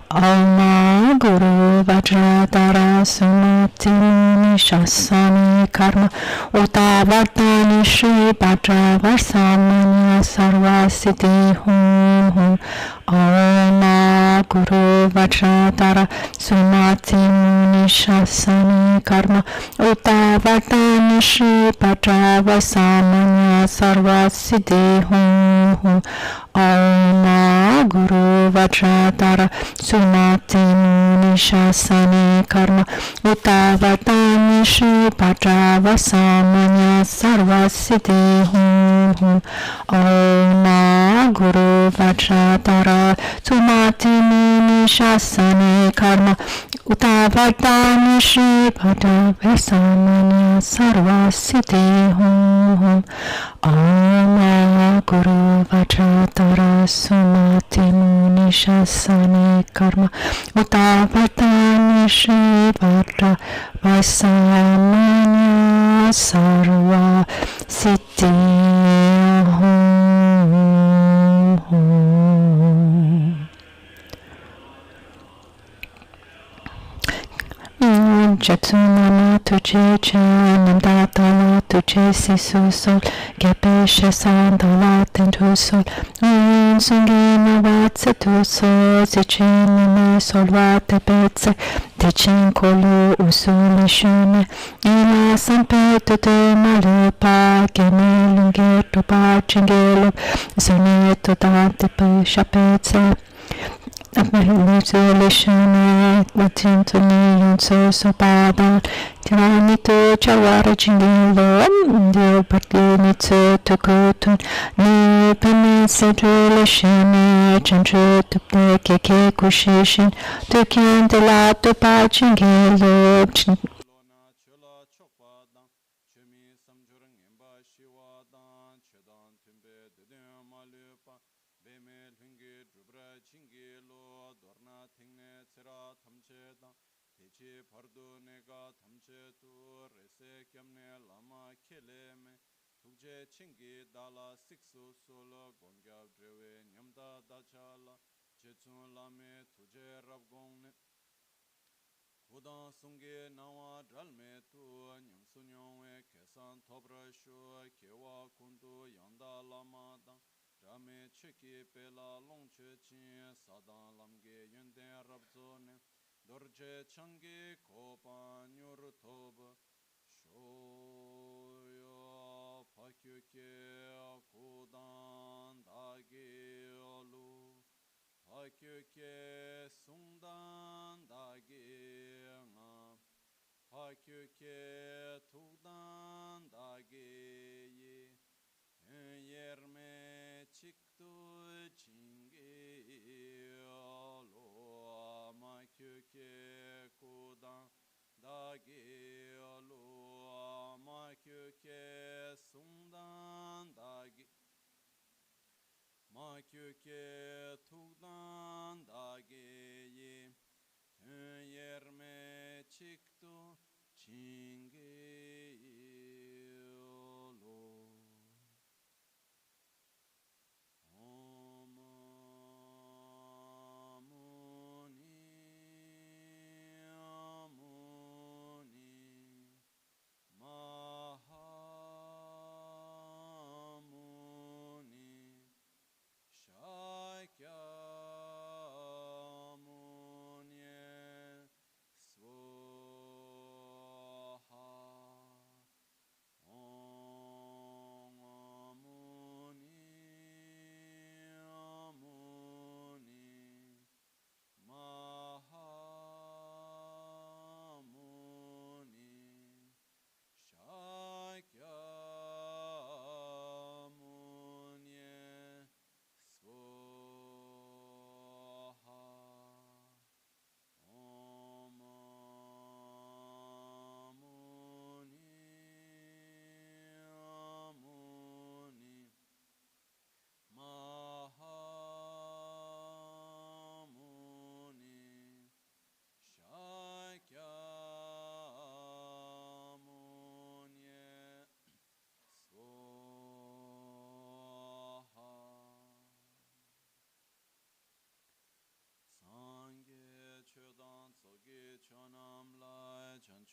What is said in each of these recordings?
Alma Guru Vajradhara Sumati Muni Shasani Karma Uta Vardhani Shri Bhadra Varsamanya Sarva Siddhi Hum Hum Alma Guru Vajradhara Sumati Muni Shasani Karma Uta Vardhani Shri Bhadra Varsamanya Sarva Siddhi Hum Hum Alma Guru Vajradhara Sumati Muni Shasani Karma Uta Vardhani Shri Bhadra Vasamanya Sarva Siddhi Hum Hum Alma Guru Vajradhara Sumati Muni Shasani Karma Uta Vardhani Shri Bhadra Vasamanya Sarva Siddhi Hum Hum Alma Guru Vajradhara Sumati Muni Shasani Karma Uta Vardhani Shri Bhadra Vasamanya Sarva Siddhi Hum Hum Jatsunama Tuje Chananda Tala Tuje Sisu Sol Gepesha Sandala Tentu Sol Sungina Vatsatu Sol Zichinime Solvate Pezze Dicin Kolu Usuli Shume Ila Sampetu De Malupa Gene Lungetu Pachingelo Soneto Dante Pesha Pezze Visualisation Matintani Yunso Sopada Tiranito Chavara Chingelo Dio Partinitsu Tukutun Ni Penicillation Chanchu Tupne Keke Kushishin Tukian Delato Pachingelo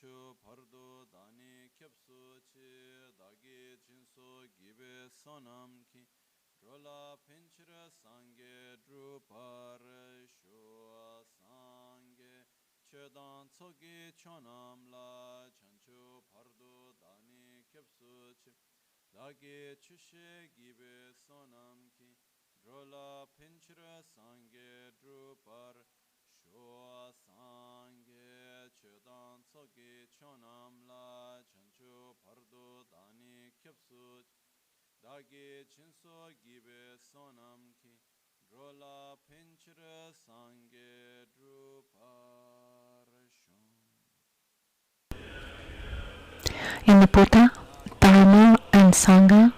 chanchu pardo dani kyapsu chi dagi jinso gibe sonam ki drola pinchira sange drupar shua sange chedan tsogi chonam la chanchu pardo dani kyapsu chi dagi chushe gibe sonam ki drola pinchira sange drupar shua sange chedan tsogi chonam la chanchu pardo dani kyapsu dagi chinso gibe sonam ki drola pinchira sange drupar shon. In the Buddha, Dharma, and Sangha,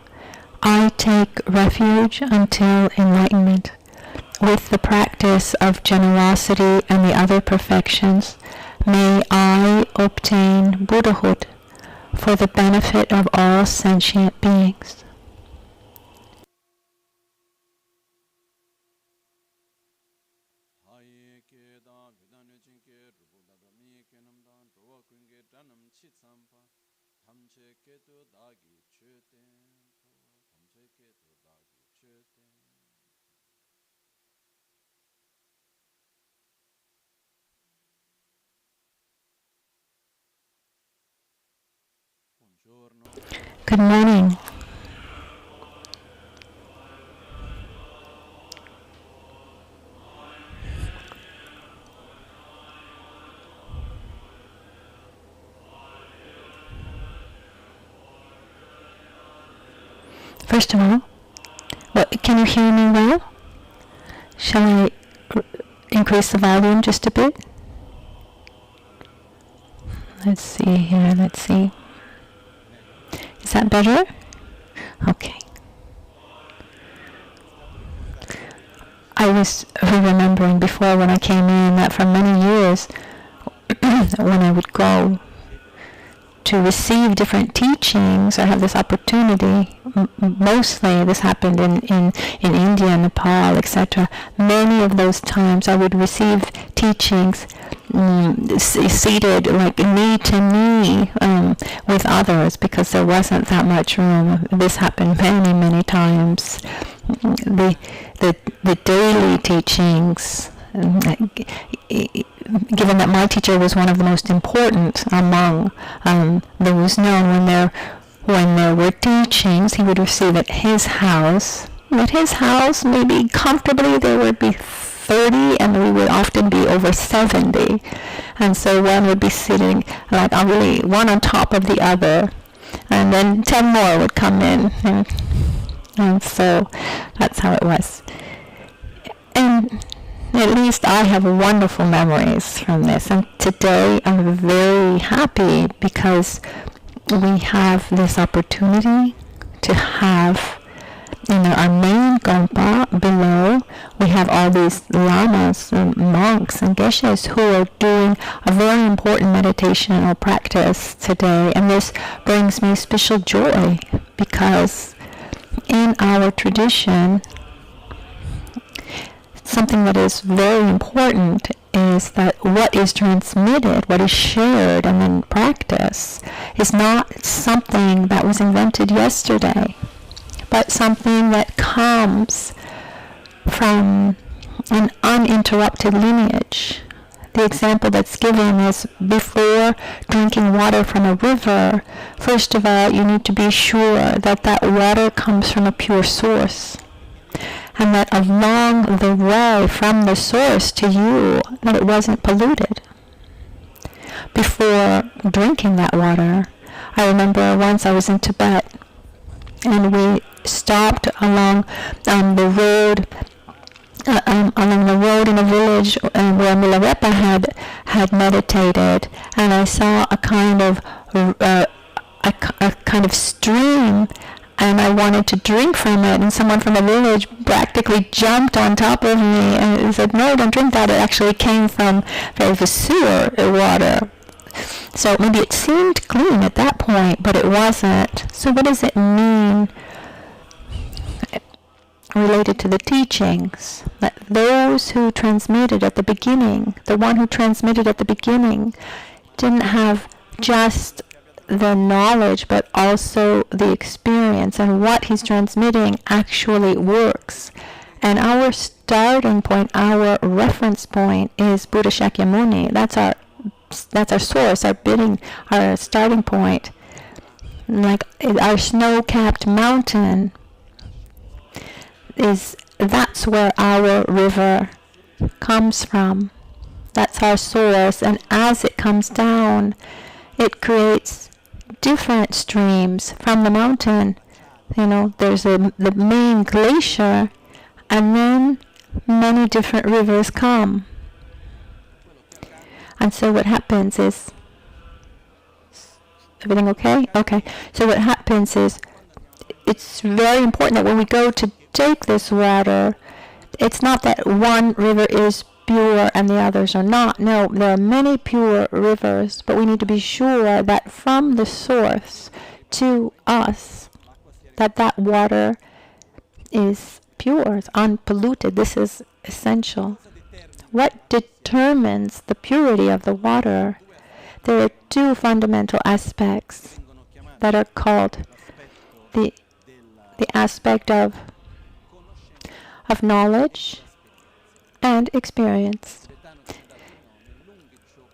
I take refuge until enlightenment. With the practice of generosity and the other perfections, may I obtain Buddhahood for the benefit of all sentient beings. Good morning. First of all, can you hear me well? Shall I increase the volume just a bit? Let's see here, let's see. Is that better? Okay. I was remembering before when I came in that for many years when I would go to receive different teachings or have this opportunity, mostly this happened in India, Nepal, etc. Many of those times I would receive teachings seated like knee to knee with others because there wasn't that much room. This happened many times. The daily teachings, given that my teacher was one of the most important among those known, when there were teachings, he would receive at his house. At his house, maybe comfortably, there would be 30, and we would often be over 70. And so one would be sitting like really one on top of the other, and then 10 more would come in, and so that's how it was. And at least I have wonderful memories from this. And today I'm very happy because we have this opportunity to have in our main gompa below, we have all these lamas and monks and geshes who are doing a very important meditational practice today. And this brings me special joy because in our tradition, something that is very important is that what is transmitted, what is shared and then practiced, is not something that was invented yesterday, but something that comes from an uninterrupted lineage. The example that's given is before drinking water from a river, first of all, you need to be sure that that water comes from a pure source, and that along the way from the source to you, that it wasn't polluted. Before drinking that water, I remember once I was in Tibet, and we stopped along the road in a village where Milarepa had meditated, and I saw a kind of stream, and I wanted to drink from it, and someone from the village practically jumped on top of me and said, "No, don't drink that. It actually came from the sewer water." So maybe it seemed clean at that point, but it wasn't. So what does it mean related to the teachings? That those who transmitted at the beginning, the one who transmitted at the beginning, didn't have just the knowledge, but also the experience, and what he's transmitting actually works. And our starting point, our reference point is Buddha Shakyamuni. That's our source, our starting point. Like our snow-capped mountain that's where our river comes from. That's our source, and as it comes down, it creates different streams from the mountain. There's the main glacier, and then many different rivers come. And so what happens is, everything okay? Okay. So what happens is, it's very important that when we go to take this water, it's not that one river is pure and the others are not. No, there are many pure rivers, but we need to be sure that from the source to us, that water is pure, it's unpolluted. This is essential. What determines the purity of the water? There are two fundamental aspects that are called the aspect of knowledge and experience.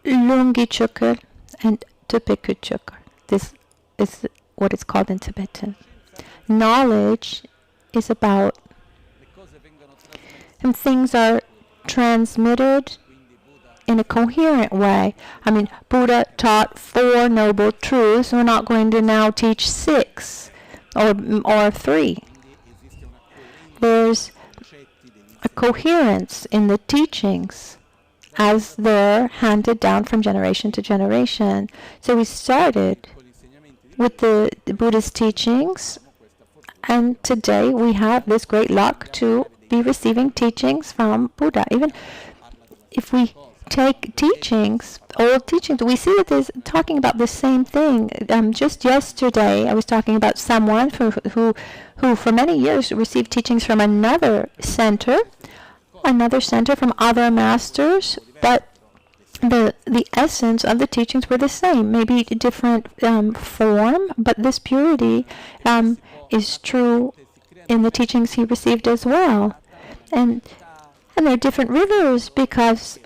Lungi-chukar and tupiku-chukar. This is what it's called in Tibetan. Knowledge is about, and things are transmitted in a coherent way. Buddha taught 4 noble truths. We're not going to now teach 6 or 3. There's a coherence in the teachings as they're handed down from generation to generation. So we started with the Buddha's teachings, and today we have this great luck to be receiving teachings from Buddha. Even if we take teachings, old teachings, we see that there's talking about the same thing. Just yesterday, I was talking about someone who for many years received teachings from another center from other masters, but the essence of the teachings were the same, maybe a different form, but this purity is true in the teachings he received as well. And there are different rivers because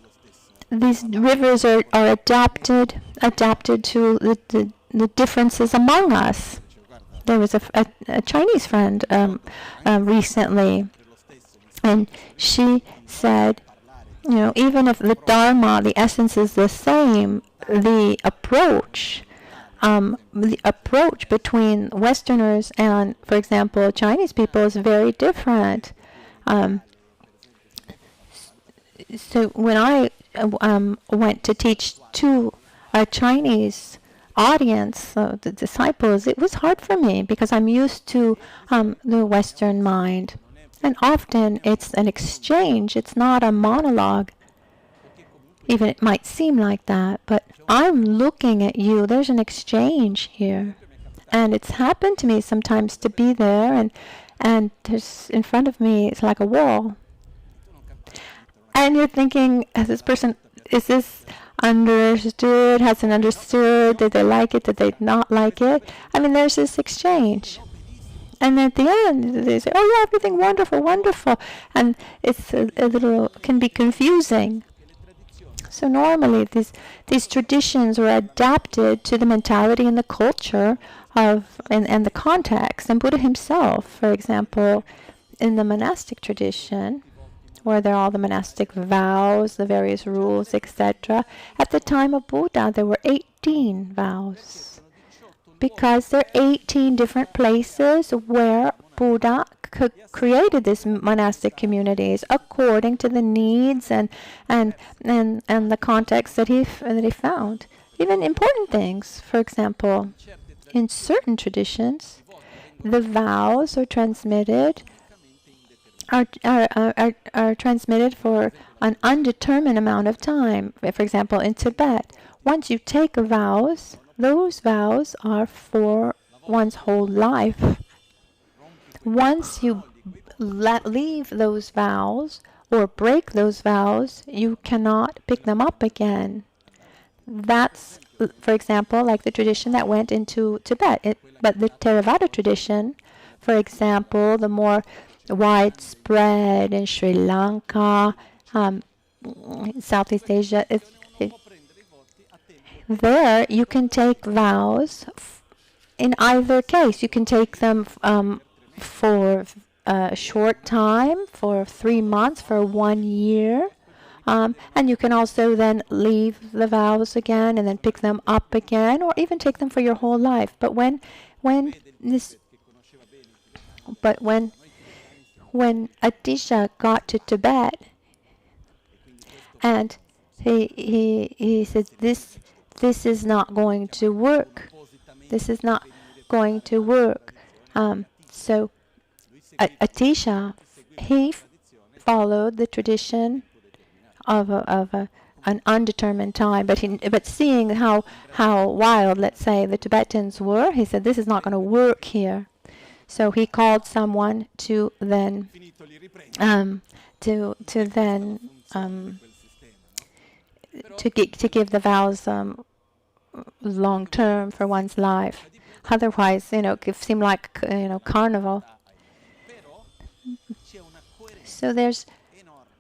these rivers are adapted to the differences among us. There was a Chinese friend recently, and she said, even if the Dharma, the essence is the same, the approach between Westerners and, for example, Chinese people is very different. So when I went to teach to a Chinese audience, the disciples, it was hard for me because I'm used to the Western mind. And often it's an exchange. It's not a monologue. Even it might seem like that, but I'm looking at you. There's an exchange here. And it's happened to me sometimes to be there, and there's in front of me, it's like a wall. And you're thinking, as this person, is this understood? Hasn't understood? Did they like it? Did they not like it? There's this exchange. And at the end, they say, oh, yeah, everything wonderful, wonderful. And it's a little, can be confusing. So normally, these traditions were adapted to the mentality and the culture of, and the context. And Buddha himself, for example, in the monastic tradition, where there are all the monastic vows, the various rules, etc. At the time of Buddha, there were 18 vows. Because there are 18 different places where Buddha created these monastic communities according to the needs and the context that he found. Even important things, for example, in certain traditions, the vows are transmitted transmitted for an undetermined amount of time. For example, in Tibet, once you take vows, those vows are for one's whole life. Once you leave those vows or break those vows, you cannot pick them up again. That's, for example, like the tradition that went into Tibet. But the Theravada tradition, for example, the more widespread in Sri Lanka, Southeast Asia, there you can take vows in either case. You can take them for a short time, for 3 months, for 1 year. And you can also then leave the vows again and then pick them up again, or even take them for your whole life. But when Atisha got to Tibet, and he said, this is not going to work. This is not going to work. So Atisha, he followed the tradition of an undetermined time, but seeing how wild, let's say, the Tibetans were, he said, this is not going to work here. So he called someone to then to give the vows long term for one's life. Otherwise, it seemed like carnival. So there's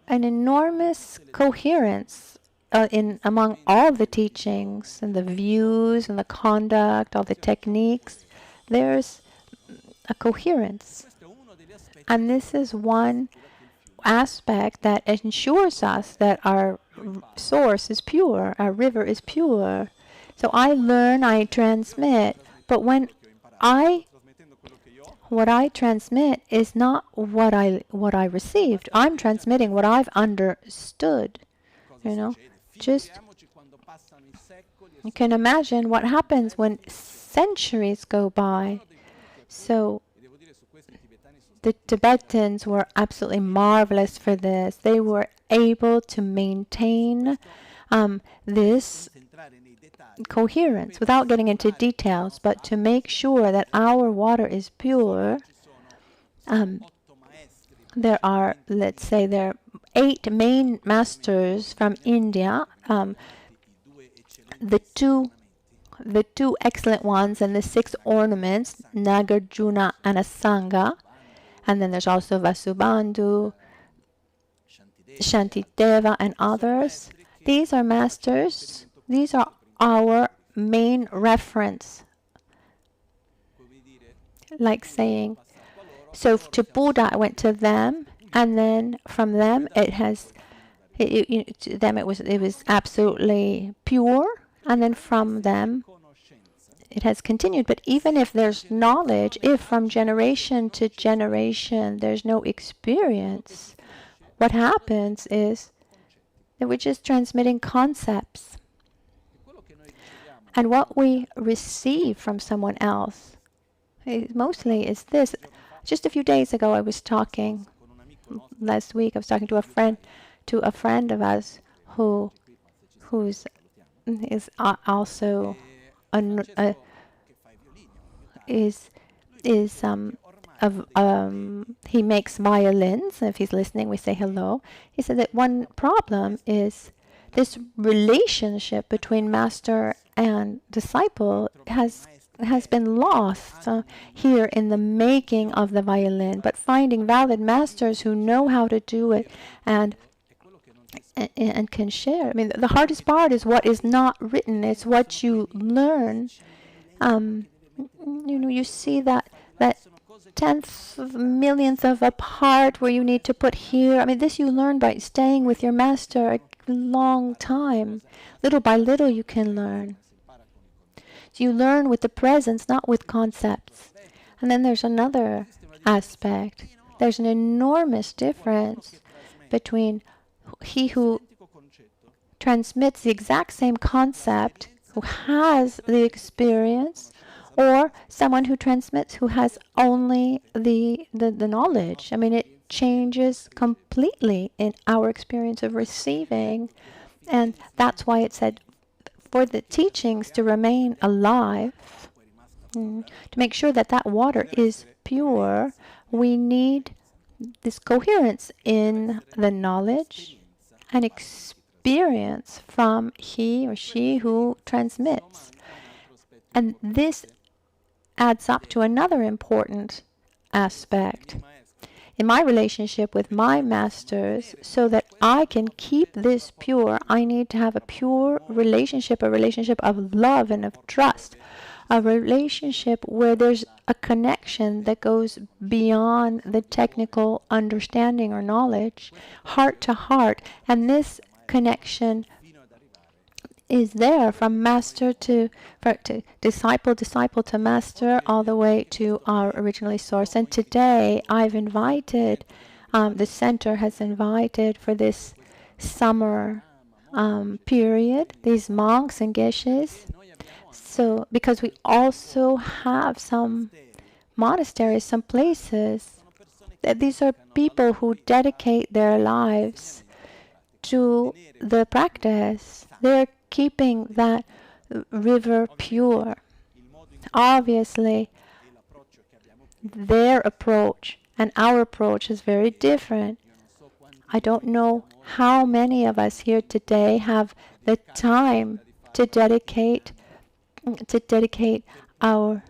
an enormous coherence among all the teachings and the views and the conduct, all the techniques. There's a coherence. And this is one aspect that ensures us that our source is pure, our river is pure. So I learn, I transmit, but what I transmit is not what I received. I'm transmitting what I've understood. Just you can imagine what happens when centuries go by. So the Tibetans were absolutely marvelous for this. They were able to maintain this coherence without getting into details, but to make sure that our water is pure. There are, let's say, 8 main masters from India. The two excellent ones and the 6 ornaments, Nagarjuna and Asanga. And then there's also Vasubandhu, Shantideva, and others. These are masters. These are our main reference. Like saying, so to Buddha, I went to them, and then from them it was absolutely pure, and then from them it has continued. But even if there's knowledge, if from generation to generation there's no experience, what happens is that we're just transmitting concepts. And what we receive from someone else mostly is this. Just a few days ago, I was talking, last week, I was talking to a friend of us who is also he makes violins. If he's listening, we say hello. He said that one problem is this relationship between master and disciple has been lost here in the making of the violin. But finding valid masters who know how to do it and can share. I mean, the hardest part is what is not written. It's what you learn. You see that tenth of millionth of a part where you need to put here. I mean, this you learn by staying with your master a long time. Little by little you can learn. So you learn with the presence, not with concepts. And then there's another aspect. There's an enormous difference between he who transmits the exact same concept, who has the experience, or someone who transmits who has only the knowledge. I mean, it changes completely in our experience of receiving. And that's why it said for the teachings to remain alive, to make sure that that water is pure, we need this coherence in the knowledge and experience experience from he or she who transmits. And this adds up to another important aspect. In my relationship with my masters, so that I can keep this pure, I need to have a pure relationship, a relationship of love and of trust, a relationship where there's a connection that goes beyond the technical understanding or knowledge, heart to heart. And this connection is there from master to disciple, disciple to master, all the way to our originally source. And today I've invited, the center has invited for this summer period, these monks and geshes. So because we also have some monasteries, some places, that these are people who dedicate their lives to the practice. They're keeping that river pure. Obviously, their approach and our approach is very different. I don't know how many of us here today have the time to dedicate our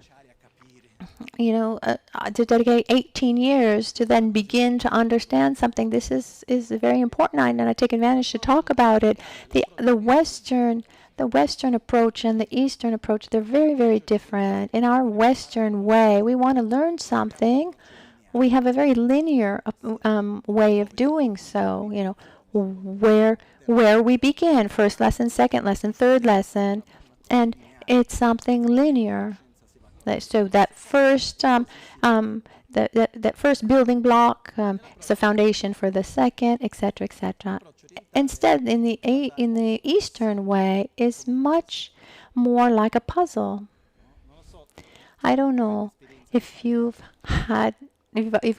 to dedicate 18 years to then begin to understand something. This is very important, and I take advantage to talk about it. The Western approach and the Eastern approach, they're very, very different. In our Western way, we want to learn something. We have a very linear way of doing so. Where we begin, first lesson, second lesson, third lesson, and it's something linear. So that first that first building block is the foundation for the second, etc., etc. Instead, in the Eastern way, is much more like a puzzle. I don't know if you've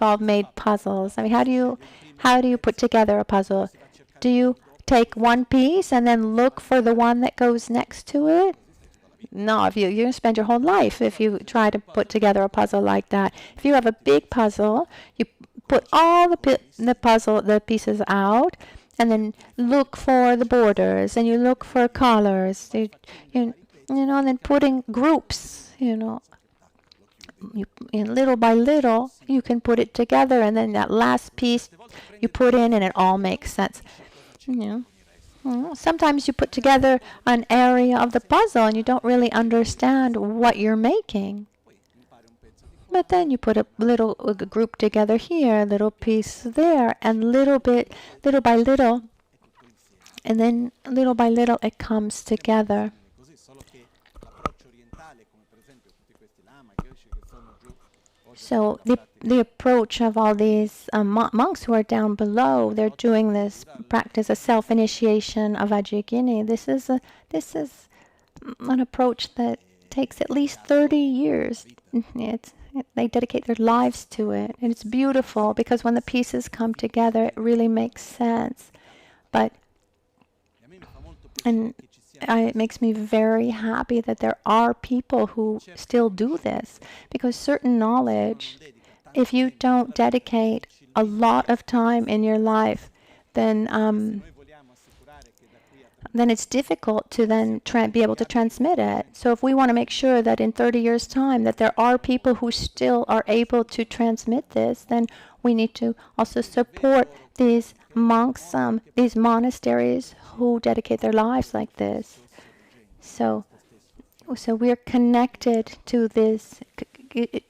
all made puzzles. I mean, how do you put together a puzzle? Do you take one piece and then look for the one that goes next to it? No, if you're going to spend your whole life if you try to put together a puzzle like that. If you have a big puzzle, you put all the pieces out, and then look for the borders, and you look for colors, and then putting groups, little by little, you can put it together, and then that last piece you put in, and it all makes sense. Sometimes you put together an area of the puzzle and you don't really understand what you're making. But then you put a group together here, a little piece there, and little by little, and then little by little it comes together. So the approach of all these monks who are down below, they're doing this practice, a self-initiation of Ajigini. This is an approach that takes at least 30 years. They dedicate their lives to it, and it's beautiful because when the pieces come together, it really makes sense. It makes me very happy that there are people who still do this, because certain knowledge, if you don't dedicate a lot of time in your life, then it's difficult to then be able to transmit it. So if we want to make sure that in 30 years' time that there are people who still are able to transmit this, then we need to also support these monks, these monasteries who dedicate their lives like this. So we're connected to this,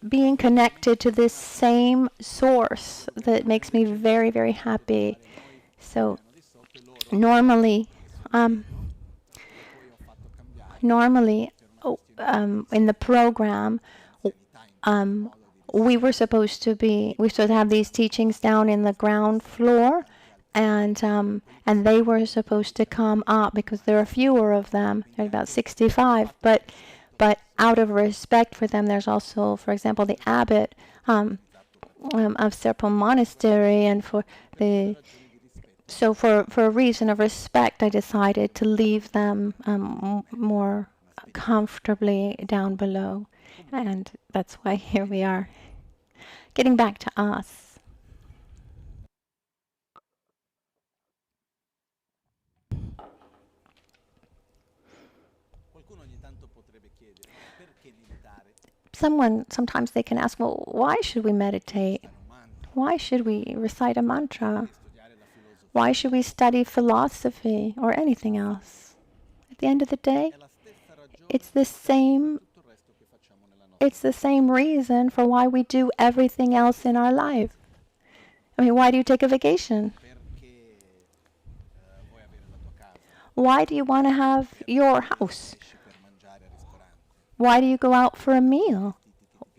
being connected to this same source that makes me very, very happy. So normally in the program, we were supposed to have these teachings down in the ground floor, and they were supposed to come up because there are fewer of them. There's about 65, but out of respect for them, there's also, for example, the abbot of Serpent Monastery, and for a reason of respect, I decided to leave them more comfortably down below, and that's why here we are. Getting back to us. Sometimes they can ask, well, why should we meditate? Why should we recite a mantra? Why should we study philosophy or anything else? At the end of the day, it's the same reason for why we do everything else in our life. I mean, why do you take a vacation? Why do you want to have your house? Why do you go out for a meal?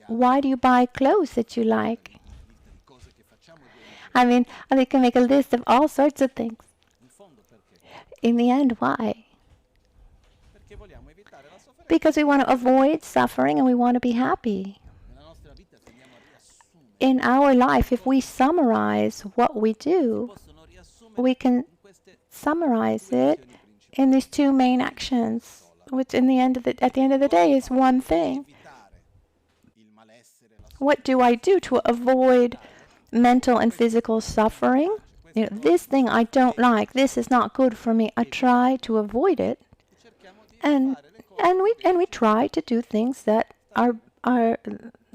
Why do you buy clothes that you like? I mean, they can make a list of all sorts of things. In the end, why? Because we want to avoid suffering and we want to be happy. In our life, if we summarize what we do, we can summarize it in these two main actions, which at the end of the day is one thing. What do I do to avoid mental and physical suffering? This thing I don't like, this is not good for me. I try to avoid it, and we try to do things that are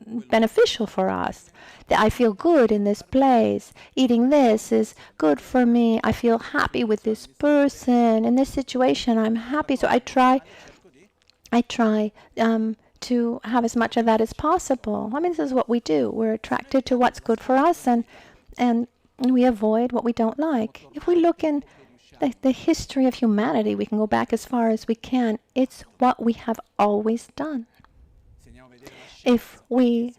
beneficial for us. That I feel good in this place. Eating this is good for me. I feel happy with this person. In this situation, I'm happy. So I try to have as much of that as possible. I mean, this is what we do. We're attracted to what's good for us, and we avoid what we don't like. If we look in the history of humanity, we can go back as far as we can. It's what we have always done. If we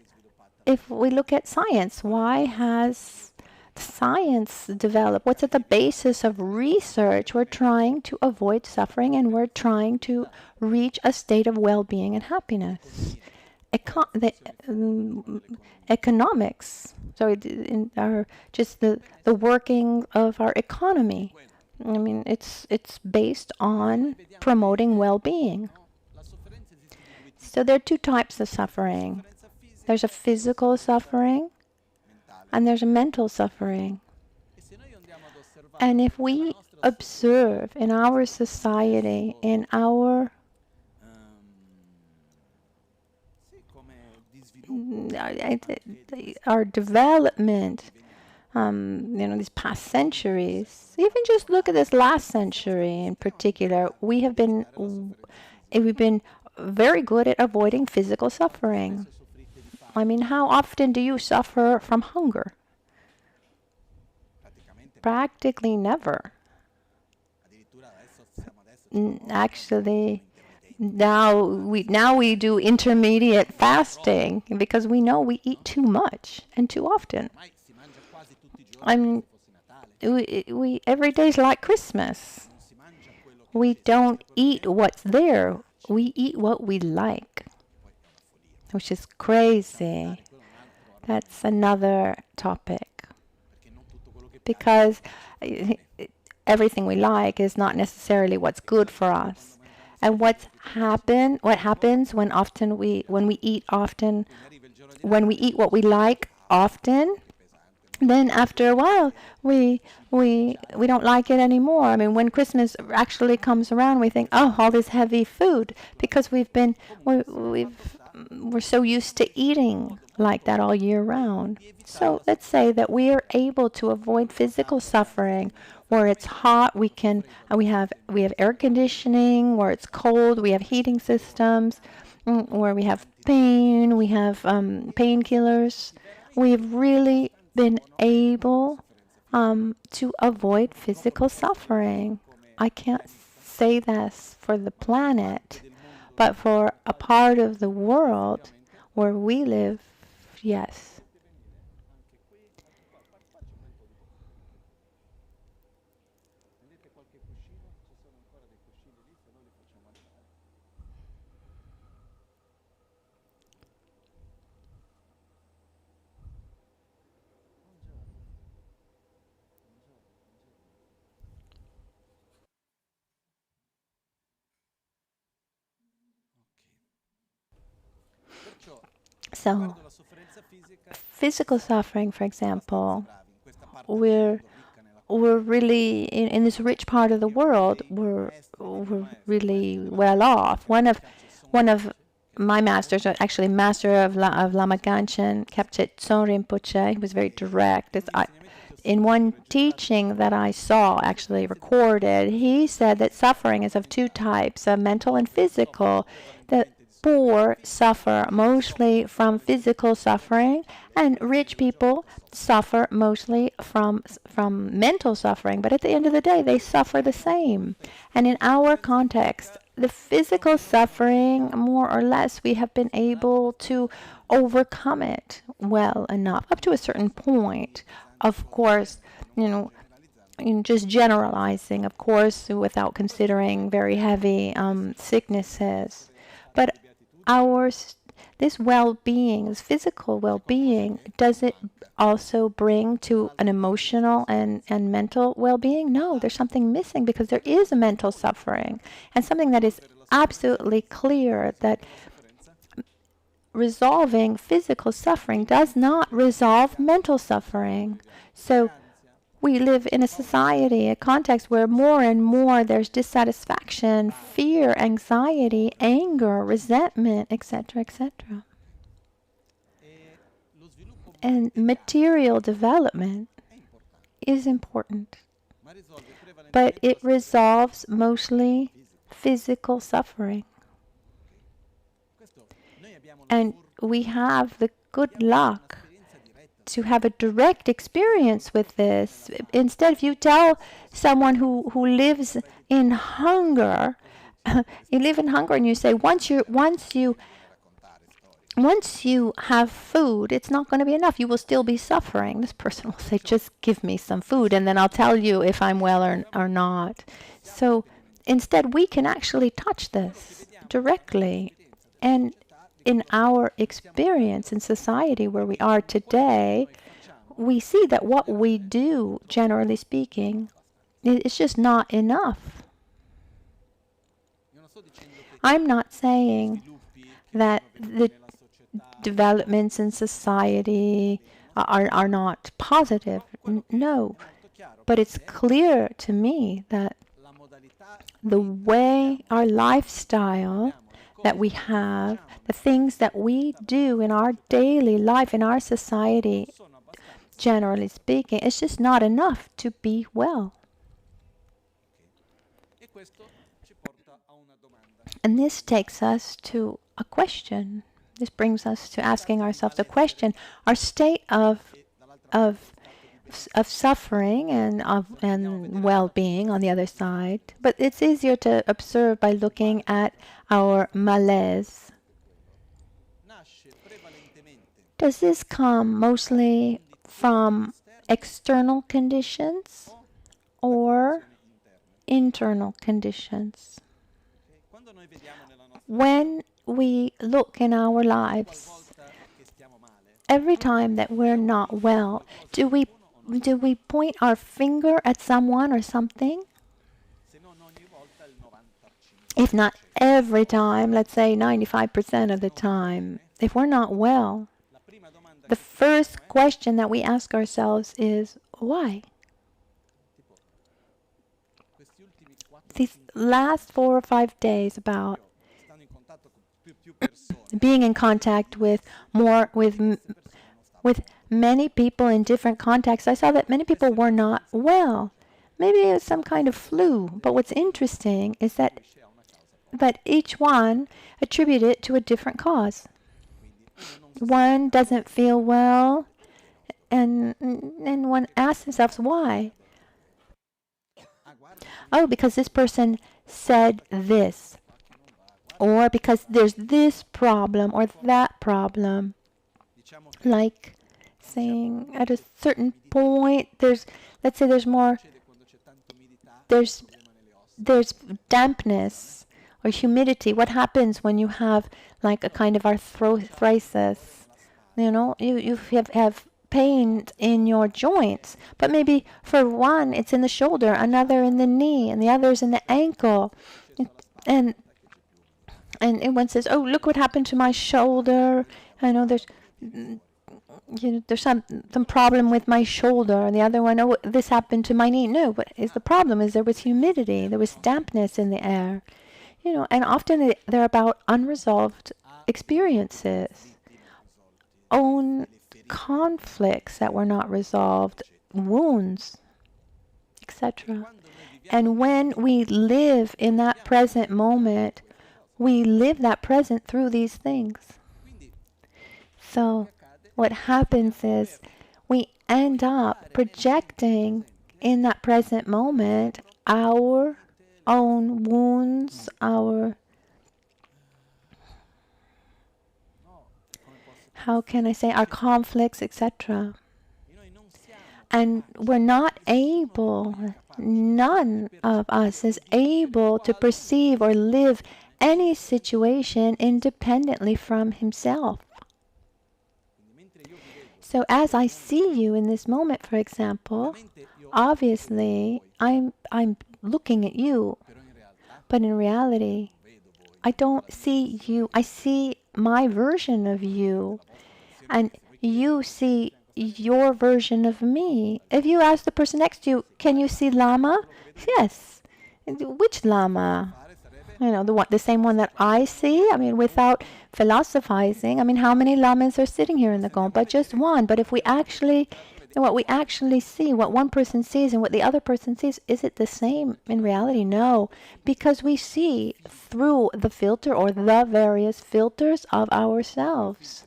look at science, why has science developed? What's at the basis of research? We're trying to avoid suffering, and we're trying to reach a state of well-being and happiness. Economics, are just the working of our economy. I mean, it's based on promoting well-being. So there are two types of suffering. There's a physical suffering, and there's a mental suffering. And if we observe in our society, in our development, these past centuries, even just look at this last century in particular, we've been very good at avoiding physical suffering. I mean, how often do you suffer from hunger? Practically never. Actually, now we do intermediate fasting because we know we eat too much and too often. I mean, we every day's like Christmas. We don't eat what's there. We eat what we like, which is crazy. That's another topic. Because everything we like is not necessarily what's good for us. And what happens when we eat what we like often, then after a while we don't like it anymore. I mean, when Christmas actually comes around, we think, oh, all this heavy food, because we're so used to eating like that all year round. So let's say that we are able to avoid physical suffering. Where it's hot, we have air conditioning. Where it's cold, we have heating systems. Where we have pain, we have painkillers. We've really been able to avoid physical suffering. I can't say this for the planet, but for a part of the world where we live, yes. So, physical suffering, for example, we're really in this rich part of the world. We're really well off. One one of my masters, actually master of Lama Ganchen, NgalSo Rinpoche, he was very direct. In one teaching that I saw, actually recorded, he said that suffering is of two types, mental and physical. The poor suffer mostly from physical suffering, and rich people suffer mostly from mental suffering. But at the end of the day, they suffer the same. And in our context, the physical suffering, more or less, we have been able to overcome it well enough, up to a certain point. Of course, in just generalizing, of course, without considering very heavy sicknesses. But this well-being, this physical well-being, does it also bring to an emotional and mental well-being? No, there's something missing, because there is a mental suffering, and something that is absolutely clear, that resolving physical suffering does not resolve mental suffering. So we live in a society, a context where more and more there's dissatisfaction, fear, anxiety, anger, resentment, etc., etc. And material development is important, but it resolves mostly physical suffering. And we have the good luck to have a direct experience with this. Instead, if you tell someone who lives in hunger, you live in hunger, and you say, once you have food, it's not going to be enough. You will still be suffering. This person will say, just give me some food, and then I'll tell you if I'm well or not. So instead, we can actually touch this directly. And in our experience in society where we are today, we see that what we do, generally speaking, is just not enough. I'm not saying that the developments in society are not positive. No. But it's clear to me that the way our lifestyle that we have, the things that we do in our daily life, in our society, generally speaking, it's just not enough to be well. And this takes us to a question. This brings us to asking ourselves a question. Our state of suffering and well-being on the other side. But it's easier to observe by looking at our malaise. Does this come mostly from external conditions or internal conditions? When we look in our lives, every time that we're not well, do we point our finger at someone or something? If not every time, let's say 95% of the time, if we're not well, the first question that we ask ourselves is, why? These last 4 or 5 days about being in contact with many people in different contexts, I saw that many people were not well. Maybe it was some kind of flu, but what's interesting is that each one attributed it to a different cause. One doesn't feel well, and one asks themselves why. Oh, because this person said this, or because there's this problem or that problem. Like saying at a certain point, let's say there's dampness or humidity. What happens when you have like a kind of arthritis? You have pain in your joints, but maybe for one it's in the shoulder, another in the knee, and the other's in the ankle. And one says, "Oh, look what happened to my shoulder. I know there's some problem with my shoulder." And the other one, "Oh, this happened to my knee." No, but the problem is there was humidity, there was dampness in the air. and often they're about unresolved experiences, own conflicts that were not resolved, wounds, etc. And when we live in that present moment, we live that present through these things. So what happens is we end up projecting in that present moment our own wounds, our, how can I say, our conflicts, etc. And we're not able, none of us is able to perceive or live any situation independently from himself. So as I see you in this moment, for example, obviously I'm looking at you, but in reality, I don't see you. I see my version of you, and you see your version of me. If you ask the person next to you, can you see Lama? Yes. Which Lama? The same one that I see. I mean, without philosophizing. I mean, how many lamas are sitting here in the Gompa? Just one. But if we actually, what we actually see, what one person sees and what the other person sees, is it the same? In reality, no. Because we see through the filter or the various filters of ourselves.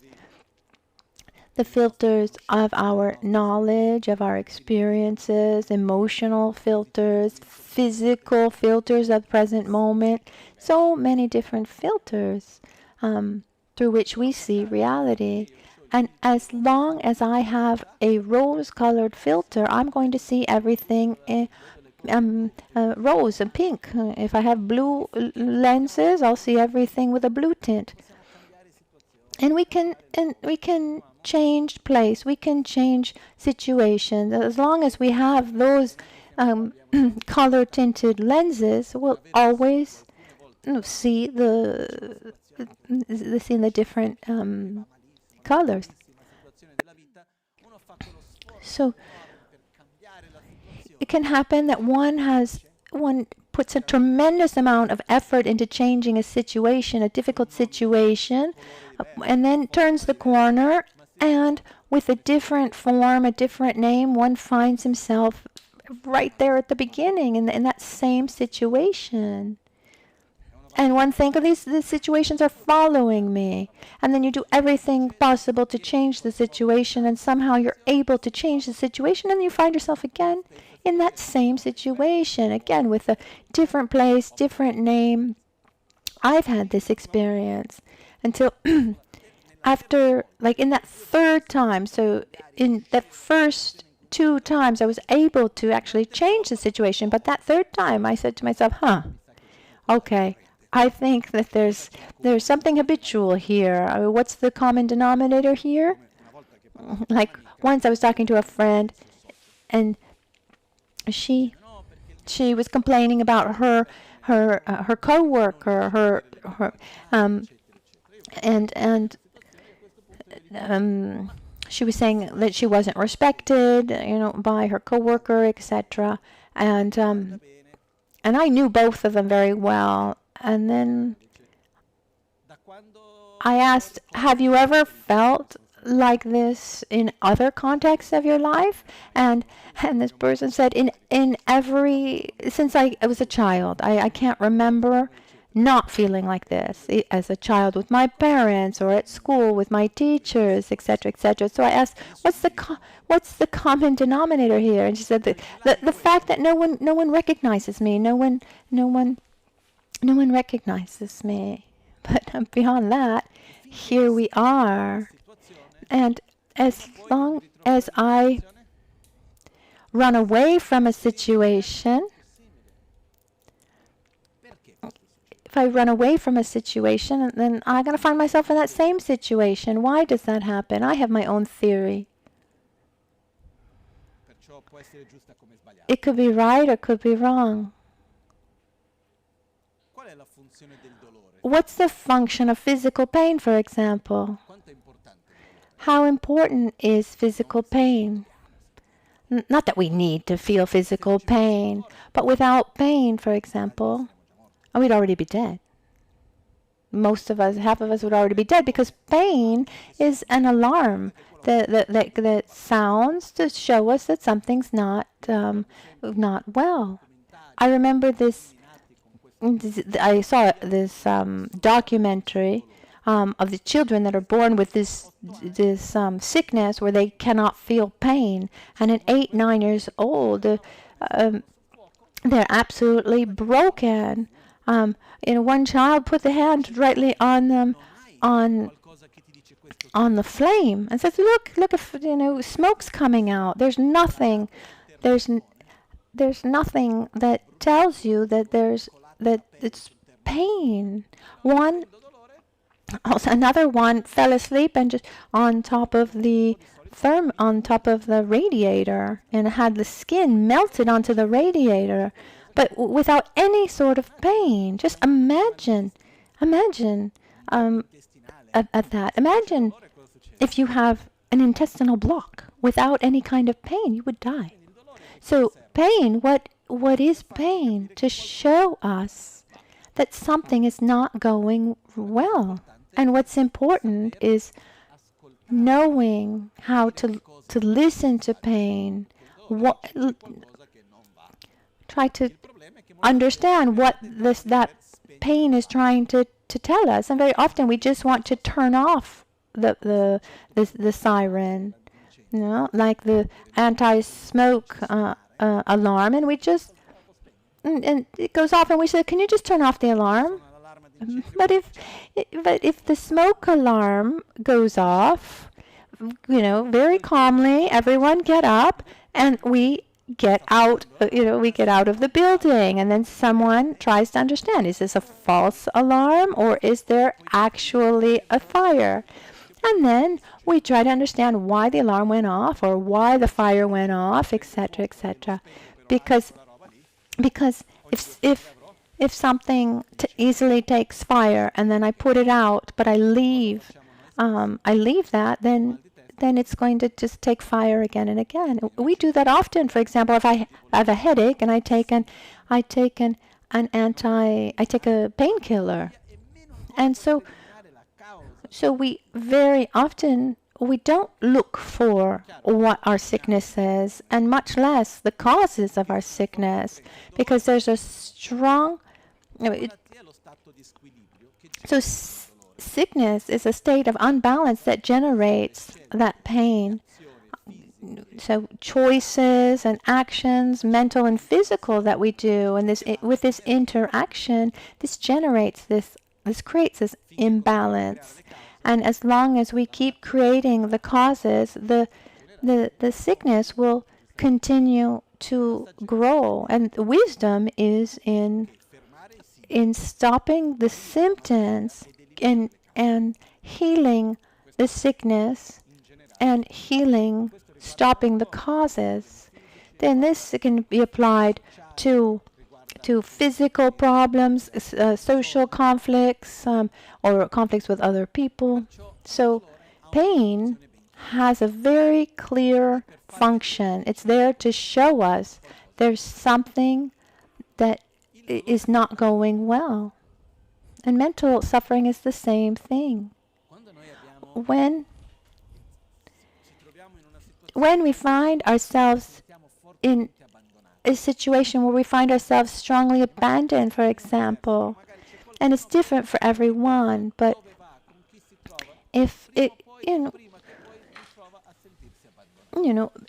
The filters of our knowledge, of our experiences, emotional filters, physical filters of the present moment. So many different filters through which we see reality. And as long as I have a rose-colored filter, I'm going to see everything rose and pink. If I have blue lenses, I'll see everything with a blue tint. And we can change place. We can change situations. As long as we have those color-tinted lenses, we'll always see the different colors. So it can happen that one puts a tremendous amount of effort into changing a situation, a difficult situation, and then turns the corner, and with a different form, a different name, one finds himself right there at the beginning in that same situation. And one thinks, oh, these situations are following me. And then you do everything possible to change the situation, and somehow you're able to change the situation, and you find yourself again in that same situation, again with a different place, different name. I've had this experience until after, like in that third time, so in that first 2 times I was able to actually change the situation, but that third time I said to myself, okay, I think that there's something habitual here. What's the common denominator here? Like once I was talking to a friend, and she was complaining about her coworker, and she was saying that she wasn't respected, by her coworker, etc. And I knew both of them very well. And then I asked, have you ever felt like this in other contexts of your life? And this person said, since I was a child, I can't remember not feeling like this as a child with my parents or at school with my teachers, etc., etc. So I asked, what's the common denominator here? And she said that the fact that no one recognizes me, no one recognizes me. But beyond that, here we are. And as long as I run away from a situation, if I run away from a situation, then I'm going to find myself in that same situation. Why does that happen? I have my own theory. It could be right or could be wrong. What's the function of physical pain, for example? How important is physical pain? Not that we need to feel physical pain, but without pain, for example, we'd already be dead. most of us, half of us would already be dead, because pain is an alarm that sounds to show us that something's not well. I remember I saw this documentary of the children that are born with this sickness where they cannot feel pain, and at 8, 9 years old, they're absolutely broken. One child put the hand directly on them, on the flame, and says, "Look! If smoke's coming out." There's nothing that tells you that it's pain. Another one fell asleep and just on top of the radiator, and had the skin melted onto the radiator, but without any sort of pain. Just imagine at that. Imagine if you have an intestinal block without any kind of pain, you would die. So pain, what is pain? To show us that something is not going well. And what's important is knowing how to listen to pain. Try to understand what that pain is trying to tell us. And very often we just want to turn off the siren, like the anti-smoke alarm, and we just and it goes off, and we say, "Can you just turn off the alarm?" But if the smoke alarm goes off, very calmly, everyone get up, and we get out. We get out of the building, and then someone tries to understand: is this a false alarm, or is there actually a fire? And then we try to understand why the alarm went off, or why the fire went off, etc., etc. Because if something easily takes fire, and then I put it out, but I leave that, then it's going to just take fire again and again. We do that often. For example, if I have a headache and I take a painkiller, and so we very often we don't look for what our sickness is, and much less the causes of our sickness, because there's a strong sickness is a state of unbalance that generates that pain. So choices and actions, mental and physical, that we do, and with this interaction, this generates this creates this imbalance. And as long as we keep creating the causes, the sickness will continue to grow. And wisdom is in stopping the symptoms and healing the sickness, and stopping the causes. Then this can be applied to physical problems, social conflicts, or conflicts with other people. So pain has a very clear function. It's there to show us there's something that is not going well. And mental suffering is the same thing. When we find ourselves in a situation where we find ourselves strongly abandoned, for example, and it's different for everyone, but if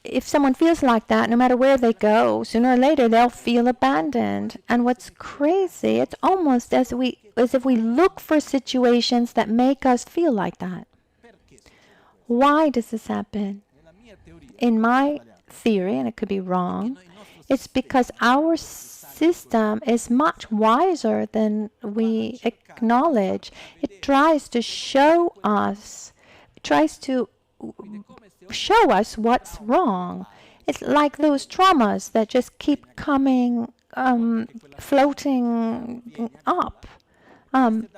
if someone feels like that, no matter where they go, sooner or later they'll feel abandoned. And what's crazy, it's almost as if we look for situations that make us feel like that. Why does this happen? In my theory, and it could be wrong, it's because our system is much wiser than we acknowledge. It tries to show us what's wrong. It's like those traumas that just keep coming, floating up. And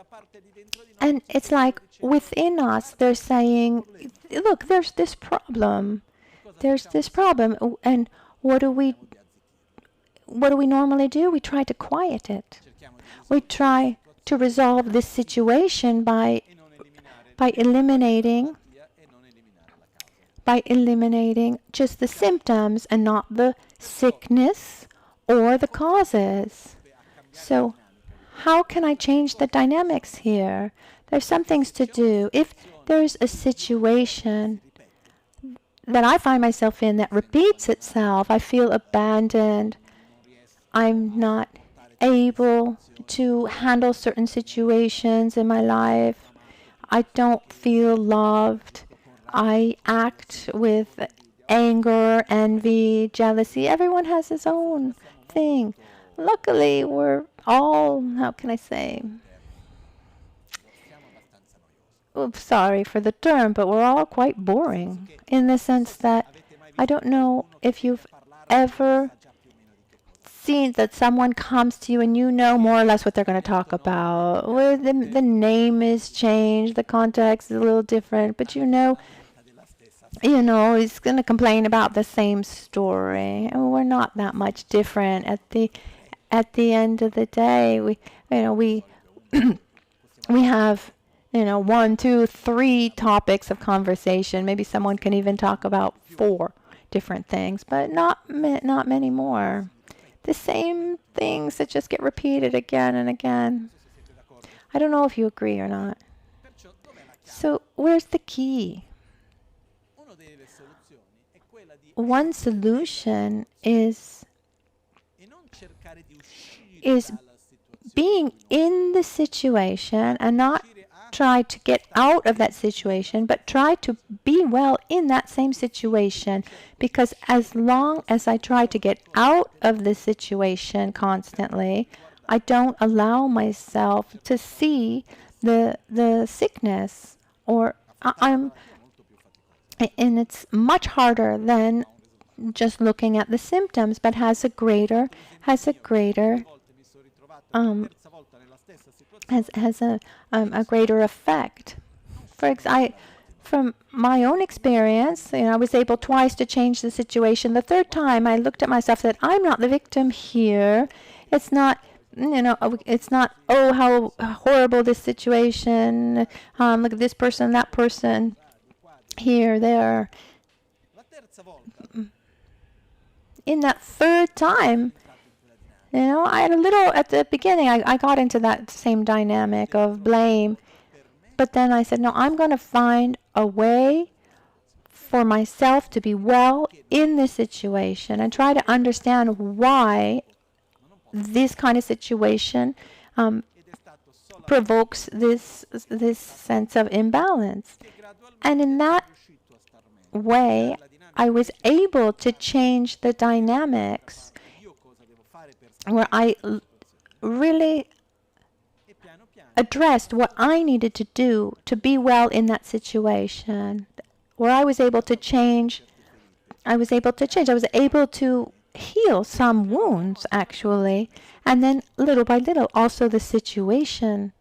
it's like within us, they're saying, look, there's this problem. And what do we normally do? We try to quiet it. We try to resolve this situation by eliminating just the symptoms and not the sickness or the causes. So how can I change the dynamics here? There's some things to do. If there's a situation that I find myself in that repeats itself, I feel abandoned, I'm not able to handle certain situations in my life, I don't feel loved, I act with anger, envy, jealousy. Everyone has his own thing. Luckily, we're all, how can I say, oops, sorry for the term, but we're all quite boring in the sense that I don't know if you've ever seen that someone comes to you and you know more or less what they're going to talk about. Well, the name is changed, the context is a little different, but you know, he's going to complain about the same story. And we're not that much different at the end of the day. We we have 1, 2, 3 topics of conversation. Maybe someone can even talk about 4 different things, but not many more. The same things that just get repeated again and again. I don't know if you agree or not. So where's the key? One solution is being in the situation and not try to get out of that situation, but try to be well in that same situation. Because as long as I try to get out of the situation constantly, I don't allow myself to see the sickness, or and it's much harder than just looking at the symptoms, but has a greater greater effect. From my own experience, I was able twice to change the situation. The third time, I looked at myself and said, I'm not the victim here. It's not, oh, how horrible this situation. Look at this person, that person, here, there. In that third time, I had a little, at the beginning, I got into that same dynamic of blame. But then I said, no, I'm going to find a way for myself to be well in this situation and try to understand why this kind of situation provokes this sense of imbalance. And in that way, I was able to change the dynamics where I really addressed what I needed to do to be well in that situation, where I was able to change. I was able to heal some wounds, actually, and then little by little, also the situation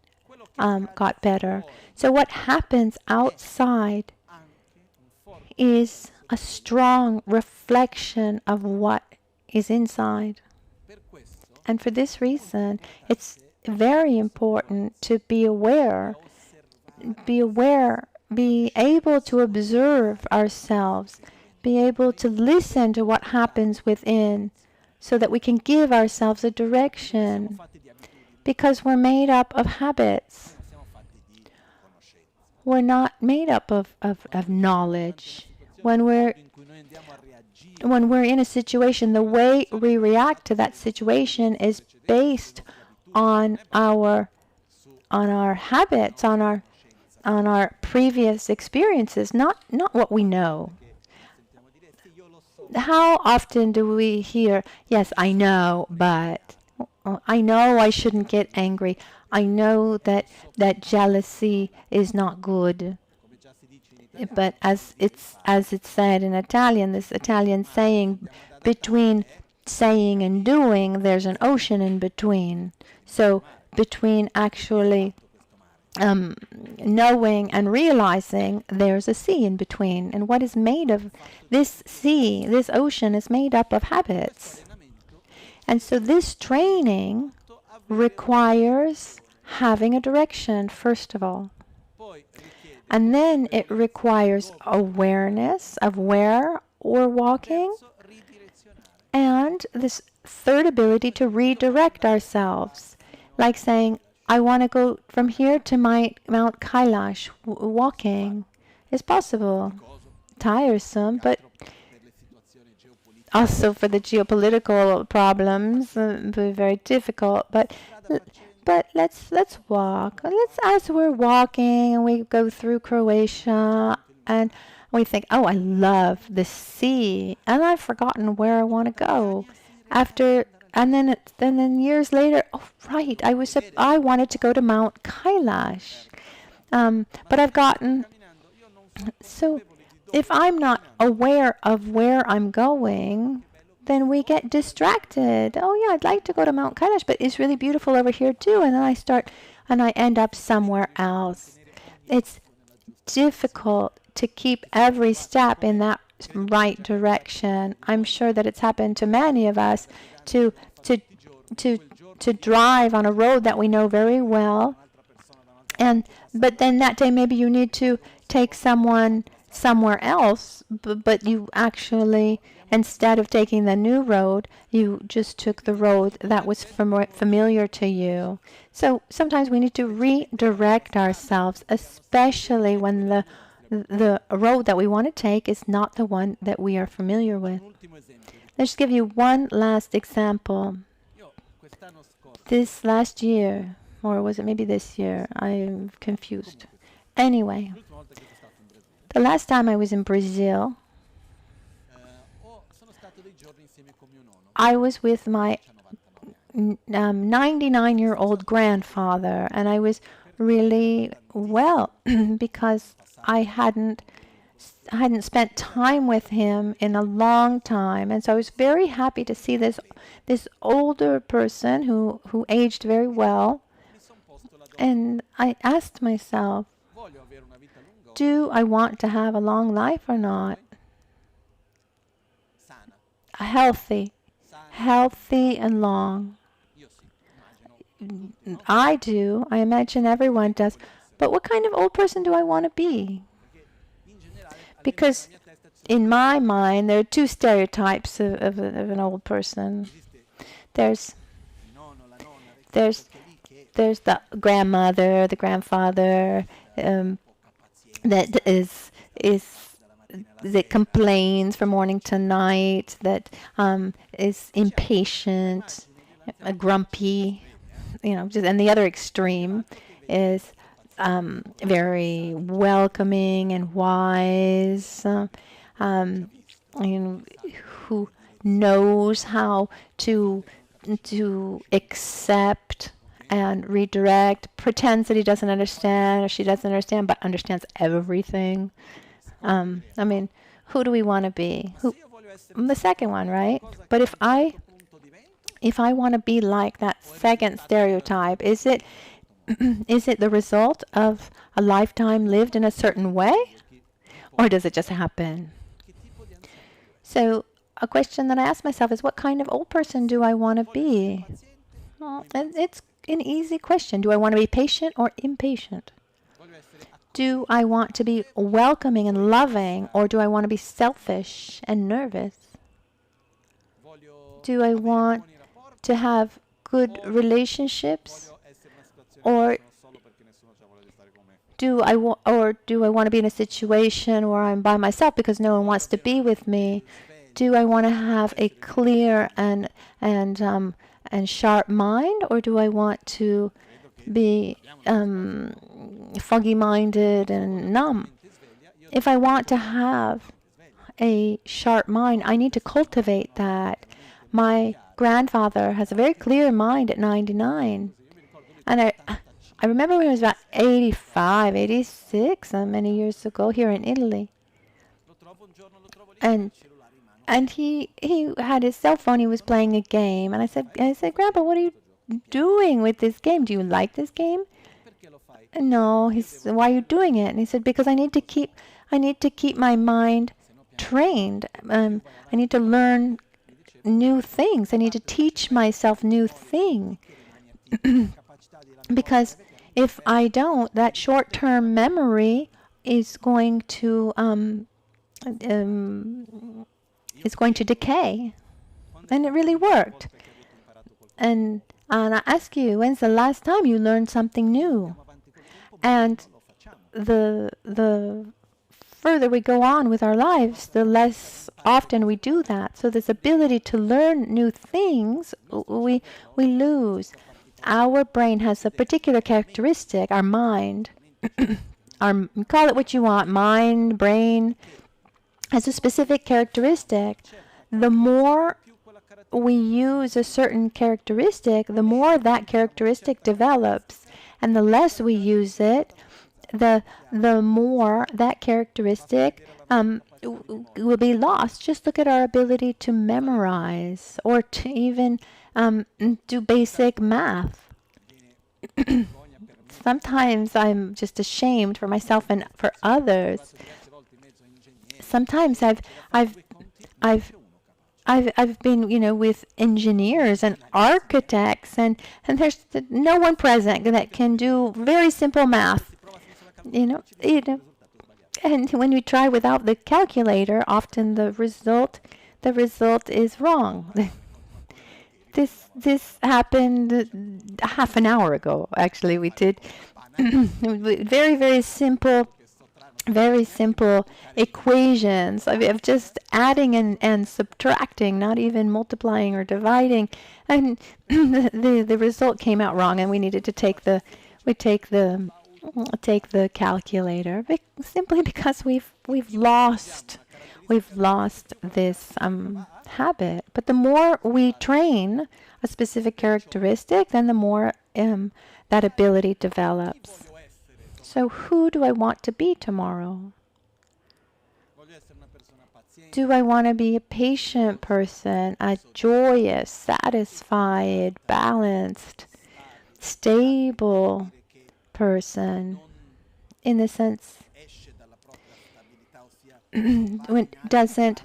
got better. So what happens outside is a strong reflection of what is inside. And for this reason, it's very important to be aware, be able to observe ourselves, be able to listen to what happens within so that we can give ourselves a direction. Because we're made up of habits. We're not made up of knowledge. When we're in a situation, the way we react to that situation is based on our habits, on our previous experiences, not what we know. How often do we hear, yes, I know, but I know I shouldn't get angry. I know that jealousy is not good. But as it's said in Italian, this Italian saying, between saying and doing, there's an ocean in between. So between actually knowing and realizing, there's a sea in between. And what is made of this sea, this ocean, is made up of habits. And so this training requires having a direction, first of all. poi richiede And then it requires awareness of where we're walking, terzo ridirezionare. and this third ability to redirect ourselves. Like saying, I want to go from here to my Mount Kailash. Walking is possible. Tiresome, but Per le situazioni geopolitiche also for the geopolitical problems, very difficult. But let's walk. As we're walking and we go through Croatia and we think, oh, I love the sea, and I've forgotten where I want to go. Then years later, oh right, I wanted to go to Mount Kailash, but I've gotten so. If I'm not aware of where I'm going, then we get distracted. Oh yeah, I'd like to go to Mount Kailash, but it's really beautiful over here too. And then I end up somewhere else. It's difficult to keep every step in that right direction. I'm sure that it's happened to many of us to drive on a road that we know very well, but then that day maybe you need to take someone somewhere else, but you actually, instead of taking the new road, you just took the road that was familiar to you. So sometimes we need to redirect ourselves, especially when the road that we want to take is not the one that we are familiar with. Let's give you one last example. This last year, or was it maybe this year? I'm confused. Anyway, the last time I was in Brazil, I was with my 99-year-old grandfather, and I was really well because I hadn't spent time with him in a long time, and so I was very happy to see this older person who aged very well. And I asked myself, do I want to have a long life or not? Healthy and long. I do. I imagine everyone does. But what kind of old person do I want to be? Because in my mind, there are two stereotypes of an old person. There's the grandmother, the grandfather, that complains from morning to night, that is impatient, grumpy, and the other extreme is very welcoming and wise, who knows how to accept and redirect, pretends that he doesn't understand or she doesn't understand, but understands everything. Who do we want to be? The second one, right? But if I want to be like that second stereotype, is it the result of a lifetime lived in a certain way, or does it just happen? So a question that I ask myself is, what kind of old person do I want to be? Well, it's an easy question. Do I want to be patient or impatient? Do I want to be welcoming and loving, or do I want to be selfish and nervous? Do I want to have good relationships, or do I want to be in a situation where I'm by myself because no one wants to be with me? Do I want to have a clear and sharp mind, or do I want to be foggy-minded and numb? If I want to have a sharp mind, I need to cultivate that. My grandfather has a very clear mind at 99. And I remember when he was about 85, 86, many years ago here in Italy. And he had his cell phone. He was playing a game. And I said, Grandpa, what are you doing with this game? Do you like this game? No. Why are you doing it? And he said, because I need to keep my mind trained. I need to learn new things. I need to teach myself new things. Because if I don't, that short-term memory is going to decay. And it really worked. And I ask you, when's the last time you learned something new? And the further we go on with our lives, the less often we do that. So this ability to learn new things, we lose. Our brain has a particular characteristic, our mind. Call it what you want, mind, brain, has a specific characteristic. The more we use a certain characteristic, the more that characteristic develops. And the less we use it, the more that characteristic will be lost. Just look at our ability to memorize or to even do basic math. Sometimes I'm just ashamed for myself and for others. Sometimes I've been, with engineers and architects, and there's no one present that can do very simple math. And when you try without the calculator, often the result is wrong. This happened half an hour ago. Actually, we did very simple equations of just adding and subtracting, not even multiplying or dividing, and the result came out wrong, and we needed to take the calculator, simply because we've lost this habit. But the more we train a specific characteristic, then the more that ability develops. So who do I want to be tomorrow? Do I want to be a patient person, a joyous, satisfied, balanced, stable person, in the sense when doesn't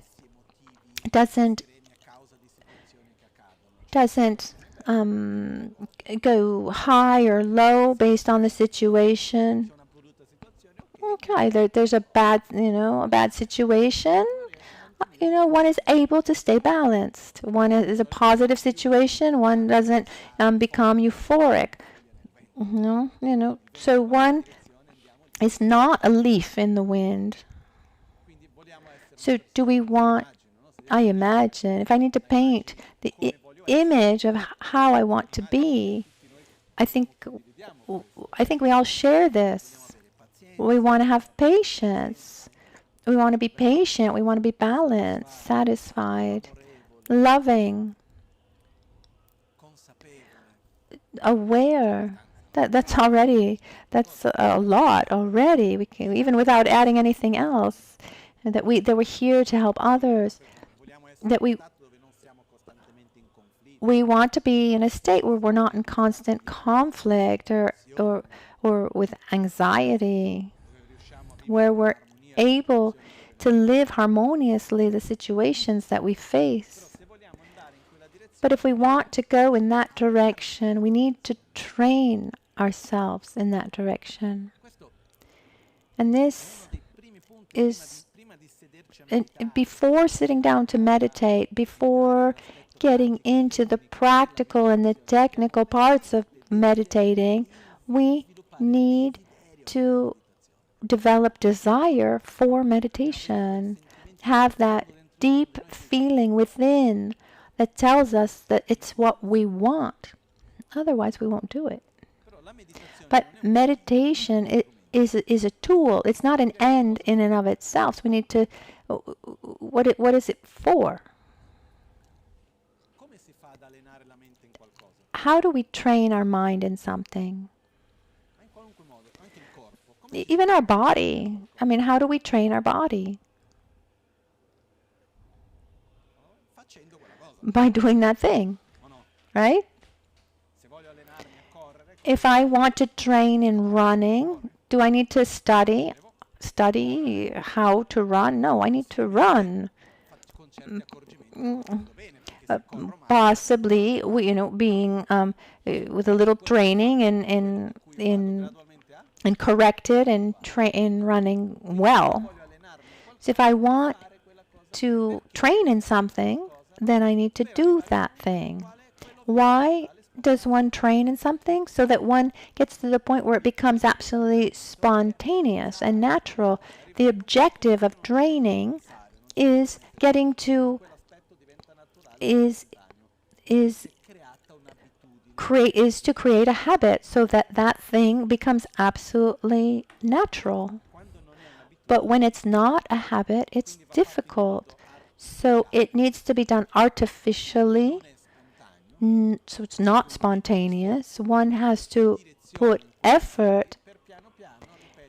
go high or low based on the situation? Okay, there's a bad situation. One is able to stay balanced. One is a positive situation. One doesn't become euphoric. So one is not a leaf in the wind. So do we want, I imagine, if I need to paint the image of how I want to be, I think we all share this. We want to have patience. We want to be patient. We want to be balanced, satisfied, loving, aware. That's a lot already. We can, even without adding anything else, and that we're here to help others. That we want to be in a state where we're not in constant conflict or with anxiety, where we're able to live harmoniously the situations that we face. But if we want to go in that direction, we need to train ourselves in that direction. And this is, before sitting down to meditate, before getting into the practical and the technical parts of meditating, we need to develop desire for meditation. Have that deep feeling within that tells us that it's what we want. Otherwise, we won't do it. But meditation is a tool. It's not an end in and of itself. So we need to, what is it for? How do we train our mind in something? Even our body. I mean, how do we train our body? By doing that thing, right? If I want to train in running, do I need to study how to run? No, I need to run. possibly, being with a little training and corrected and in running well. So if I want to train in something, then I need to do that thing. Why does one train in something? So that one gets to the point where it becomes absolutely spontaneous and natural. The objective of training is getting to is to create a habit so that that thing becomes absolutely natural. But when it's not a habit, it's difficult. So it needs to be done artificially. So it's not spontaneous. One has to put effort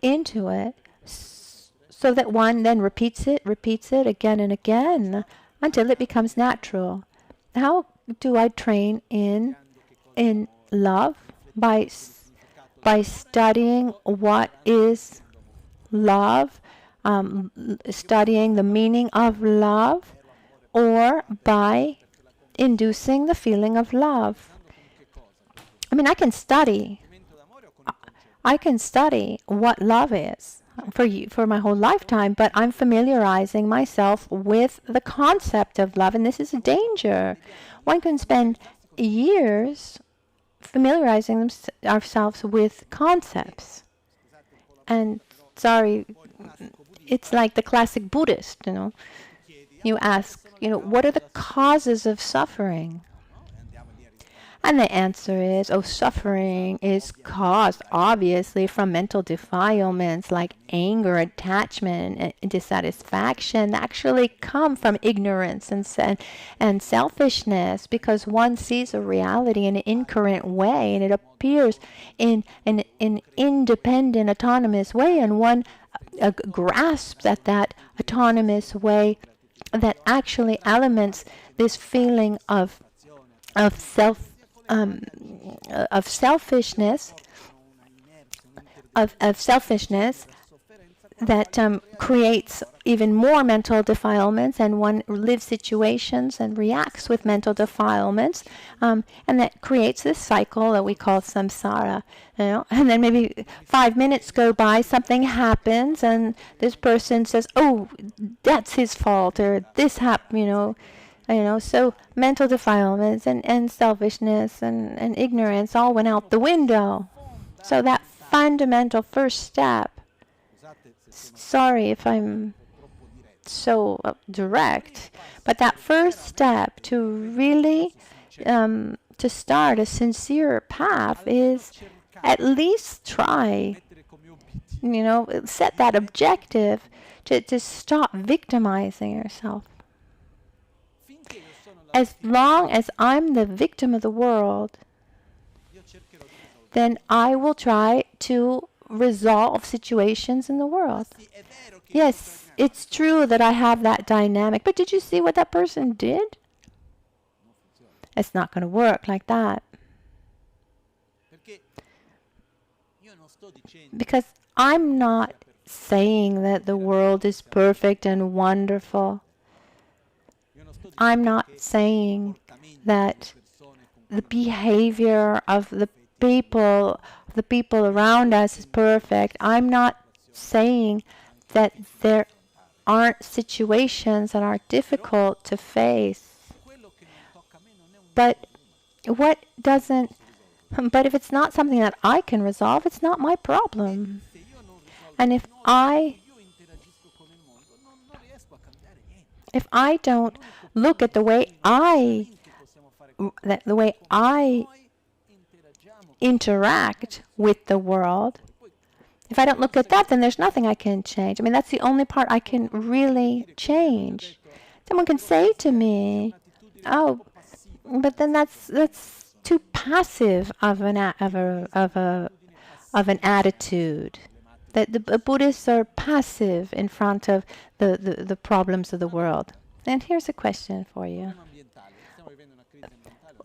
into it so that one then repeats it again and again until it becomes natural. How do I train in love? By studying what is love, studying the meaning of love, or by inducing the feeling of love. I mean, I can study what love is for my whole lifetime, but I'm familiarizing myself with the concept of love, and this is a danger. One can spend years familiarizing ourselves with concepts. And sorry, it's like the classic Buddhist, You ask, what are the causes of suffering? And the answer is, suffering is caused, obviously, from mental defilements like anger, attachment, and dissatisfaction that actually come from ignorance and selfishness, because one sees a reality in an incoherent way, and it appears in an independent, autonomous way, and one grasps at that autonomous way that actually elements this feeling of selfishness, that creates even more mental defilements, and one lives situations and reacts with mental defilements, and that creates this cycle that we call samsara. And then maybe 5 minutes go by, something happens, and this person says, "Oh, that's his fault," or "This happened," So mental defilements and selfishness and ignorance all went out the window. So that fundamental first step. Sorry if I'm so direct, but that first step to really to start a sincere path is at least try, set that objective to stop victimizing yourself. As long as I'm the victim of the world, then I will try to resolve situations in the world. Yes, it's true that I have that dynamic, but did you see what that person did? It's not going to work like that. Because I'm not saying that the world is perfect and wonderful. I'm not saying that the behavior of the people around us is perfect. I'm not saying that there aren't situations that are difficult to face. But if it's not something that I can resolve, it's not my problem. And if I don't look at the way I interact with the world, if I don't look at that, then there's nothing I can change. I mean, that's the only part I can really change. Someone can say to me, "Oh, but then that's too passive of an attitude." That the Buddhists are passive in front of the problems of the world. And here's a question for you.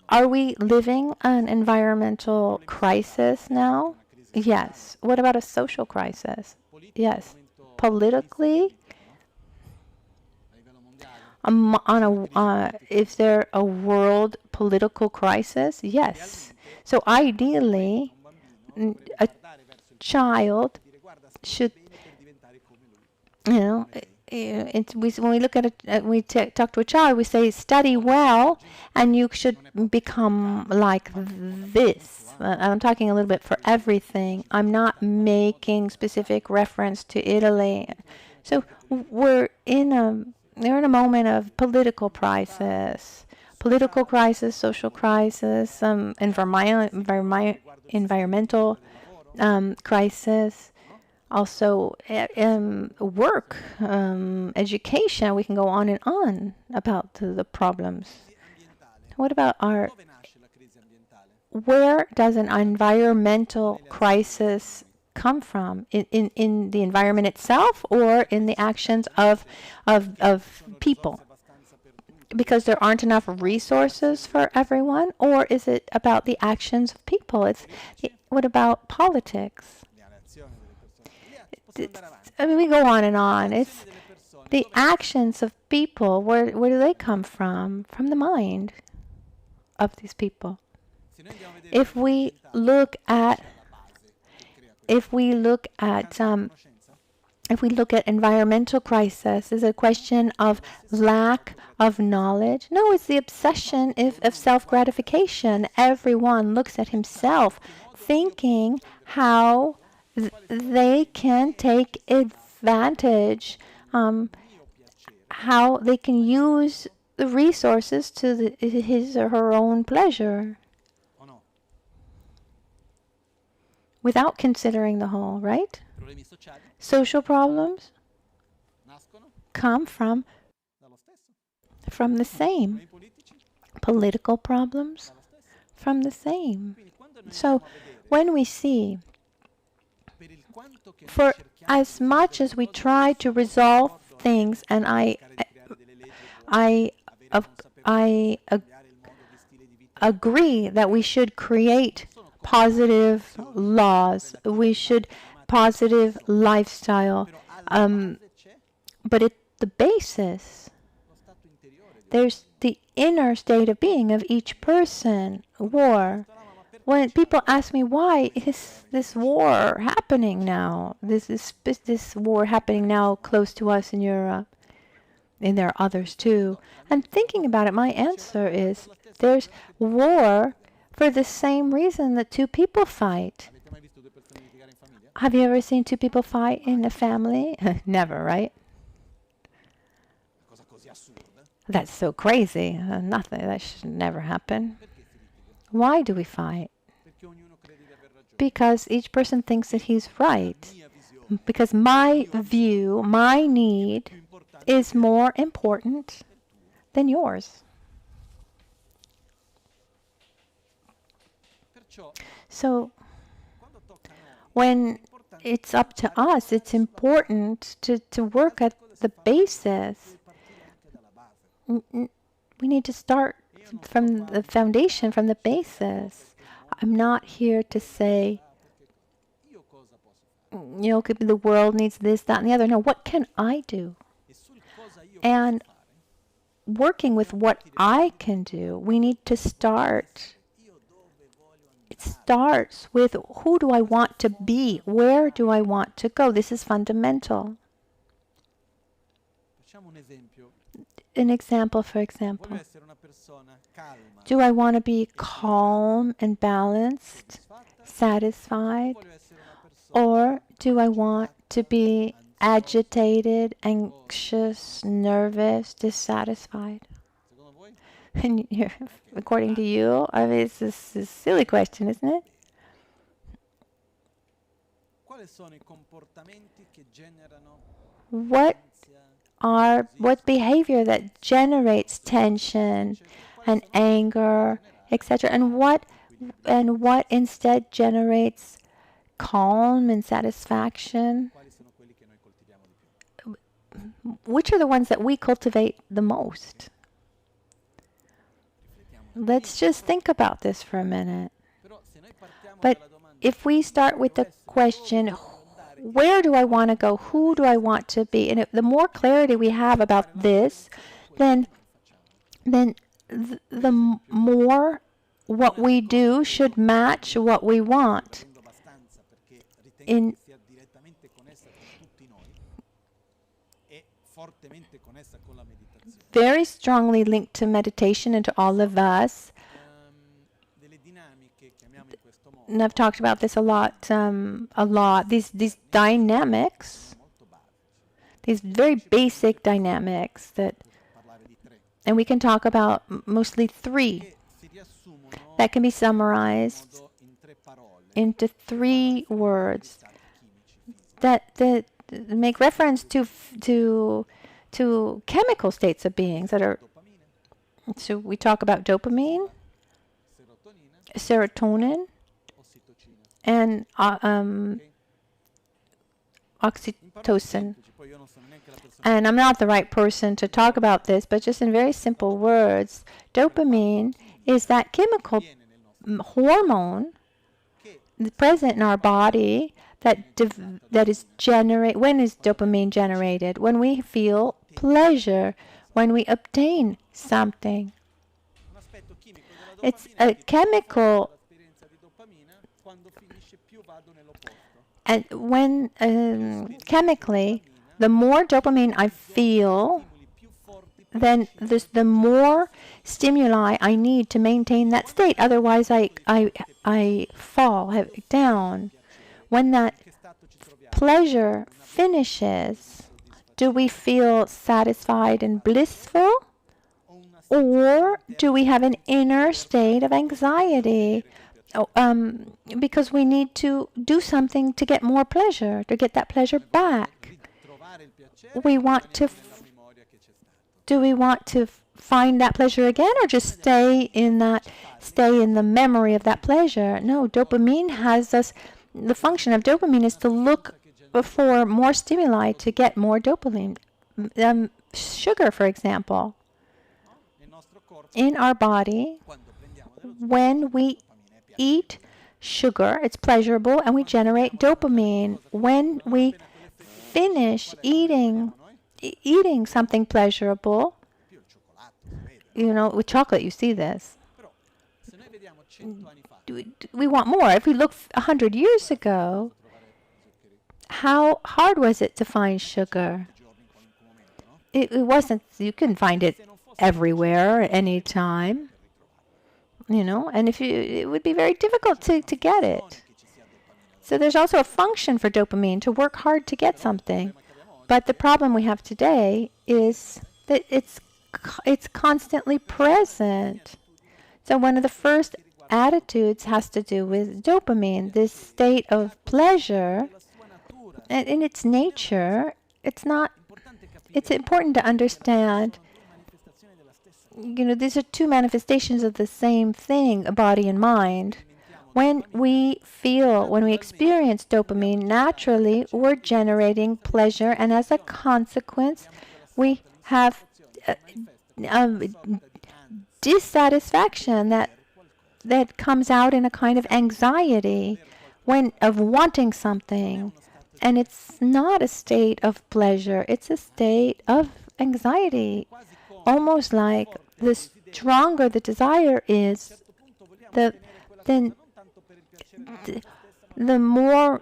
Are we living an environmental crisis now? Yes. What about a social crisis? Yes. Politically, is there a world political crisis? Yes. So ideally, a child should, you know, when we look at it, talk to a child, we say, study well, and you should become like this. I'm talking a little bit for everything. I'm not making specific reference to Italy. So we're in a moment of political crisis, social crisis, environmental crisis. Also, work, education. We can go on and on about the problems. What about where does an environmental crisis come from? In the environment itself, or in the actions of people? Because there aren't enough resources for everyone, or is it about the actions of people? What about politics? We go on and on. It's the actions of people. Where do they come from? From the mind of these people. If we look at environmental crisis, is it a question of lack of knowledge? No, it's the obsession of self-gratification. Everyone looks at himself, thinking how they can take advantage, how they can use the resources to his or her own pleasure, without considering the whole, right? Social problems come from the same. Political problems from the same. So when we see, for as much as we try to resolve things, and I agree that we should create positive laws, we should positive lifestyle, but at the basis, there's the inner state of being of each person. War. When people ask me, why is this war happening now? This war happening now close to us in Europe, and there are others too. And thinking about it, my answer is, there's war for the same reason that two people fight. Have you ever seen two people fight in a family? Never, right? That's so crazy. Nothing. That should never happen. Why do we fight? Because each person thinks that he's right. Because my view, my need is more important than yours. So when it's up to us, it's important to work at the basis. We need to start from the foundation, from the basis. I'm not here to say, the world needs this, that, and the other. No, what can I do? And working with what I can do, we need to start. It starts with, who do I want to be? Where do I want to go? This is fundamental. An example, for example. Do I want to be calm and balanced, satisfied? Or do I want to be agitated, anxious, nervous, dissatisfied? And according to you, it's a silly question, isn't it? What behavior that generates tension and anger, etc., and what instead generates calm and satisfaction? Which are the ones that we cultivate the most? Let's just think about this for a minute. But if we start with the question, where do I want to go? Who do I want to be? And the more clarity we have about this, then the more what we do should match what we want. In very strongly linked to meditation and to all of us. And I've talked about this a lot. These dynamics, these very basic dynamics and we can talk about mostly three that can be summarized into three words that make reference to chemical states of beings that are. So we talk about dopamine, serotonin, and oxytocin. And I'm not the right person to talk about this, but just in very simple words, dopamine is that chemical hormone present in our body that is generate. When is dopamine generated? When we feel pleasure, when we obtain something. It's a chemical. And when chemically, the more dopamine I feel, then the more stimuli I need to maintain that state. Otherwise, I fall down. When that pleasure finishes, do we feel satisfied and blissful? Or do we have an inner state of anxiety? Because we need to do something to get more pleasure, to get that pleasure back. We want to. Do we want to find that pleasure again, or just stay in the memory of that pleasure? No, dopamine has us. The function of dopamine is to look for more stimuli to get more dopamine. Sugar, for example, in our body, when we eat sugar, it's pleasurable, and we generate dopamine. When we finish eating something pleasurable, with chocolate, you see this. We want more. If we look 100 years ago, how hard was it to find sugar? It wasn't. You couldn't find it everywhere at any time. And it would be very difficult to get it. So there's also a function for dopamine to work hard to get something. But the problem we have today is that it's constantly present. So one of the first attitudes has to do with dopamine, this state of pleasure. And in its nature, it's important to understand, these are two manifestations of the same thing, body and mind. When we experience dopamine, naturally we're generating pleasure, and as a consequence, we have dissatisfaction that comes out in a kind of anxiety of wanting something. And it's not a state of pleasure, it's a state of anxiety. Almost like the stronger the desire is, the more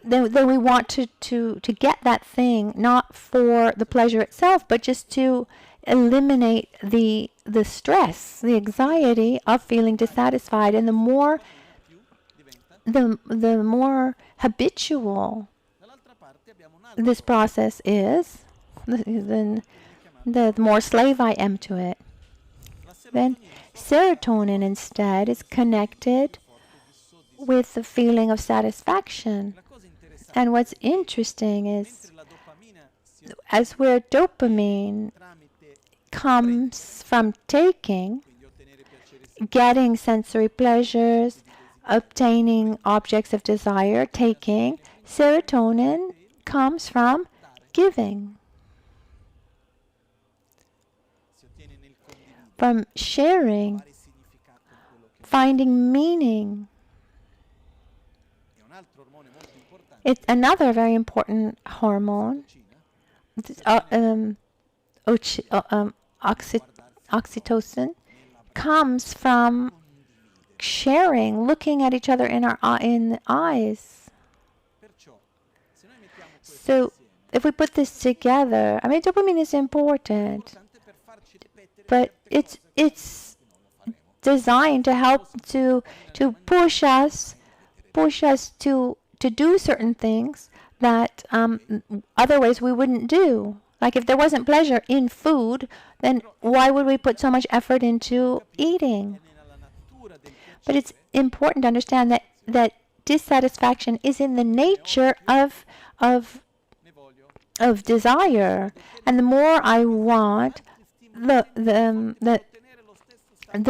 then we want to get that thing, not for the pleasure itself, but just to eliminate the stress, the anxiety of feeling dissatisfied. And the more habitual this process is, then the more slave I am to it. Then serotonin instead is connected with the feeling of satisfaction. And what's interesting is, as where dopamine comes from getting sensory pleasures, obtaining objects of desire, serotonin comes from giving, from sharing, finding meaning. It's another very important hormone, oxytocin comes from sharing, looking at each other in the eyes. So if we put this together, I mean, dopamine is important, but it's designed to help to push us to do certain things that otherwise we wouldn't do. Like if there wasn't pleasure in food, then why would we put so much effort into eating? But it's important to understand that dissatisfaction is in the nature of desire, and the more I want, the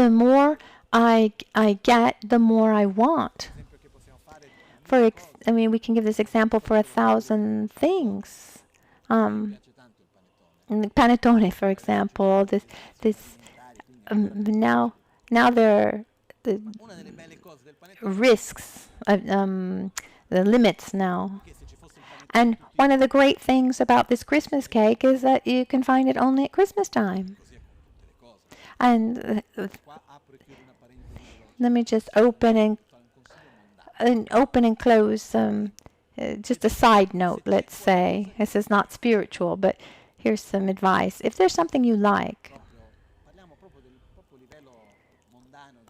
more I get, the more I want. I mean, we can give this example for 1,000 things. Panettone, for example. Now there are the risks, the limits now. And one of the great things about this Christmas cake is that you can find it only at Christmas time. And let me just open and close just a side note, let's say. This is not spiritual, but here's some advice. If there's something you like,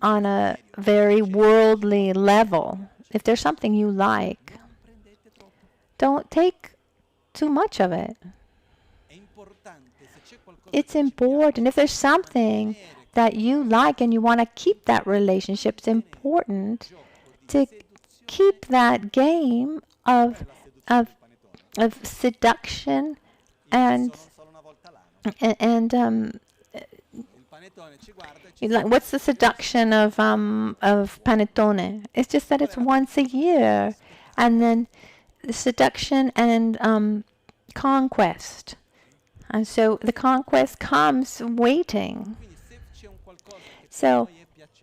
on a very worldly level, if there's something you like, don't take too much of it. It's important. If there's something that you like and you want to keep that relationship, it's important to keep that game of seduction and what's the seduction of panettone? It's just that it's once a year, and then the seduction and conquest. And so the conquest comes waiting. So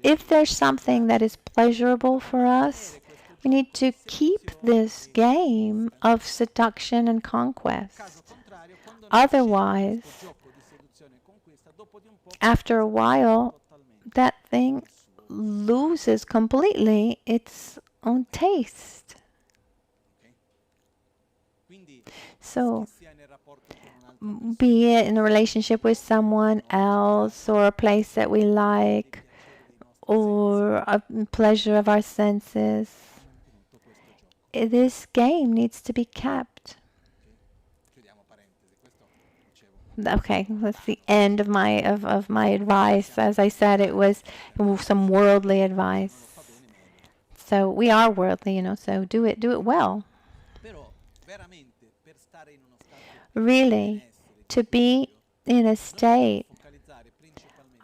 if there's something that is pleasurable for us, we need to keep this game of seduction and conquest. Otherwise, after a while, that thing loses completely its own taste. So, be it in a relationship with someone else, or a place that we like, or a pleasure of our senses, this game needs to be kept. Okay, that's the end of my advice. As I said, it was some worldly advice. So we are worldly, so do it well. Really, to be in a state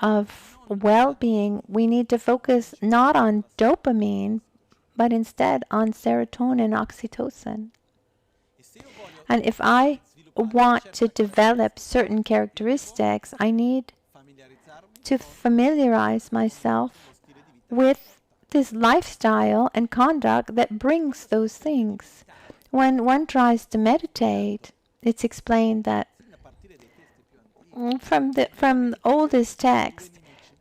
of well-being, we need to focus not on dopamine, but instead on serotonin and oxytocin. And if I want to develop certain characteristics, I need to familiarize myself with this lifestyle and conduct that brings those things. When one tries to meditate, it's explained that from the oldest text,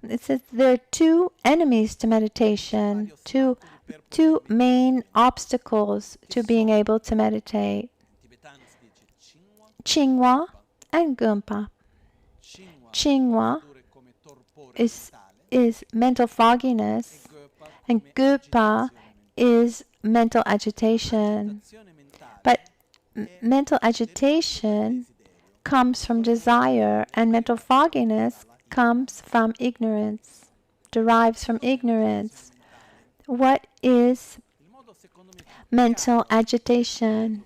it says there are two enemies to meditation, two main obstacles to being able to meditate. Chingwa and Gumpa. Chingwa is mental fogginess, and Gumpa is mental agitation. But mental agitation comes from desire, and mental fogginess comes from ignorance, derives from ignorance. What is mental agitation?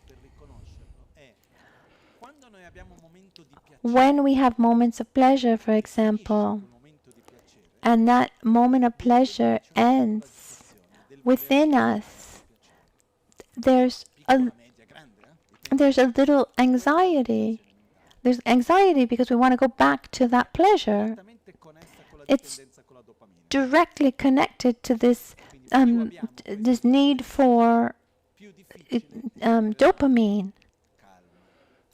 When we have moments of pleasure, for example, and that moment of pleasure ends within us, there's a little anxiety. There's anxiety because we want to go back to that pleasure. It's directly connected to this need for dopamine.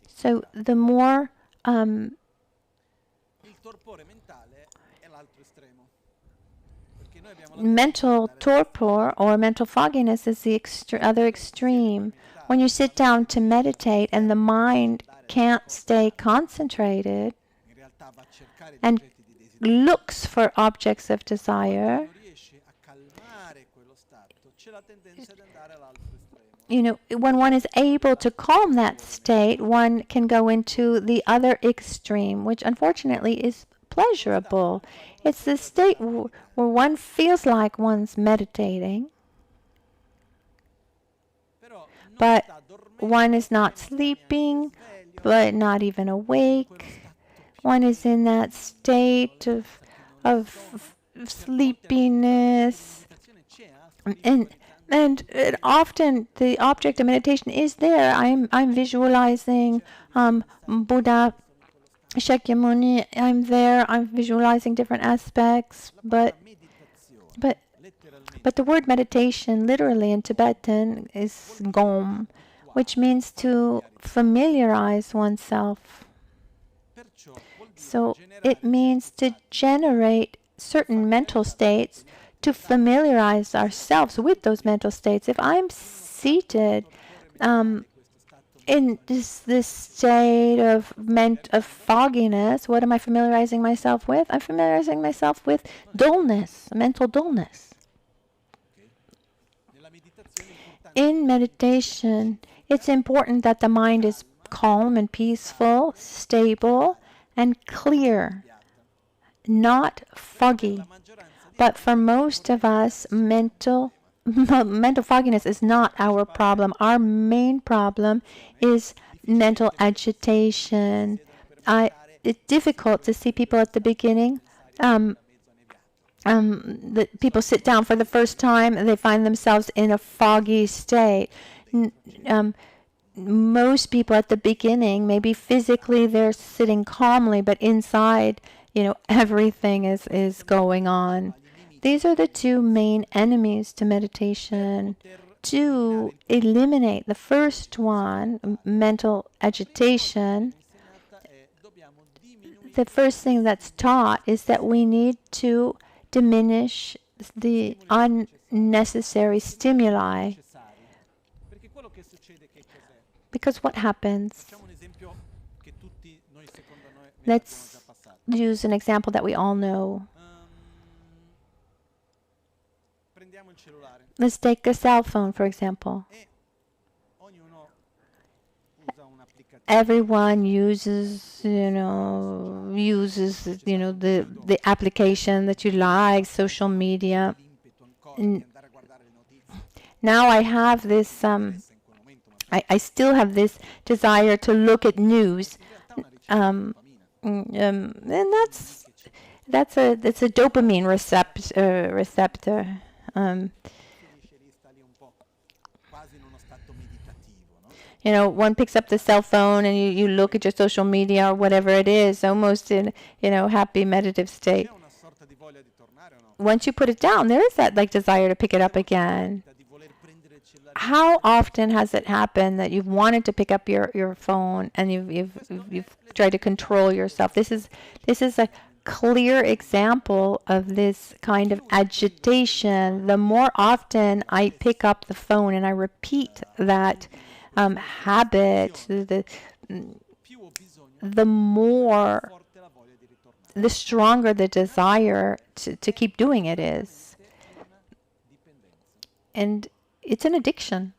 So the more torpore mentale è l'altro estremo. Perché noi abbiamo la Mental torpor or mental fogginess is the other extreme. When you sit down to meditate and the mind can't stay concentrated in realtà va a cercare and oggetti di desiderio. looks for objects of desire, Non riesce a calmare quello stato, c'è la tendenza ad andare all'altro estremo. you know, when one is able to calm that state, one can go into the other extreme, which unfortunately is pleasurable. It's the state where one feels like one's meditating, Però non but sta dormendo, one is not non sta neanche sleeping, sveglio, but not even quello awake. stato One is in that state of sleepiness. meditazione c'è, And often the object of meditation is there. I'm visualizing Buddha Shakyamuni. I'm there. I'm visualizing different aspects. But the word meditation, literally in Tibetan, is gom, which means to familiarize oneself. So it means to generate certain mental states to familiarize ourselves with those mental states. If I'm seated in this state of fogginess, what am I familiarizing myself with? I'm familiarizing myself with dullness, mental dullness. In meditation, it's important that the mind is calm and peaceful, stable, and clear, not foggy. But for most of us, mental fogginess is not our problem. Our main problem is mental agitation. It's difficult to see people at the beginning. The people sit down for the first time and they find themselves in a foggy state. Most people at the beginning, maybe physically they're sitting calmly, but inside, everything is going on. These are the two main enemies to meditation. To eliminate the first one, mental agitation, the first thing that's taught is that we need to diminish the unnecessary stimuli. Because what happens? Let's use an example that we all know. Let's take a cell phone, for example. Everyone uses the application that you like, social media. Now I have this. I still have this desire to look at news, and that's a dopamine receptor. One picks up the cell phone and you look at your social media or whatever it is, almost in happy meditative state. Once you put it down, there is that desire to pick it up again. How often has it happened that you've wanted to pick up your phone and you've tried to control yourself? This is a clear example of this kind of agitation. The more often I pick up the phone and I repeat that habit, the stronger the desire to keep doing it is. And it's an addiction.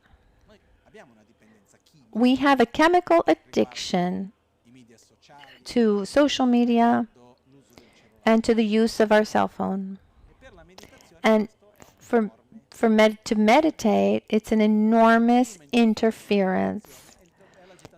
We have a chemical addiction to social media and to the use of our cell phone. And to meditate, it's an enormous interference.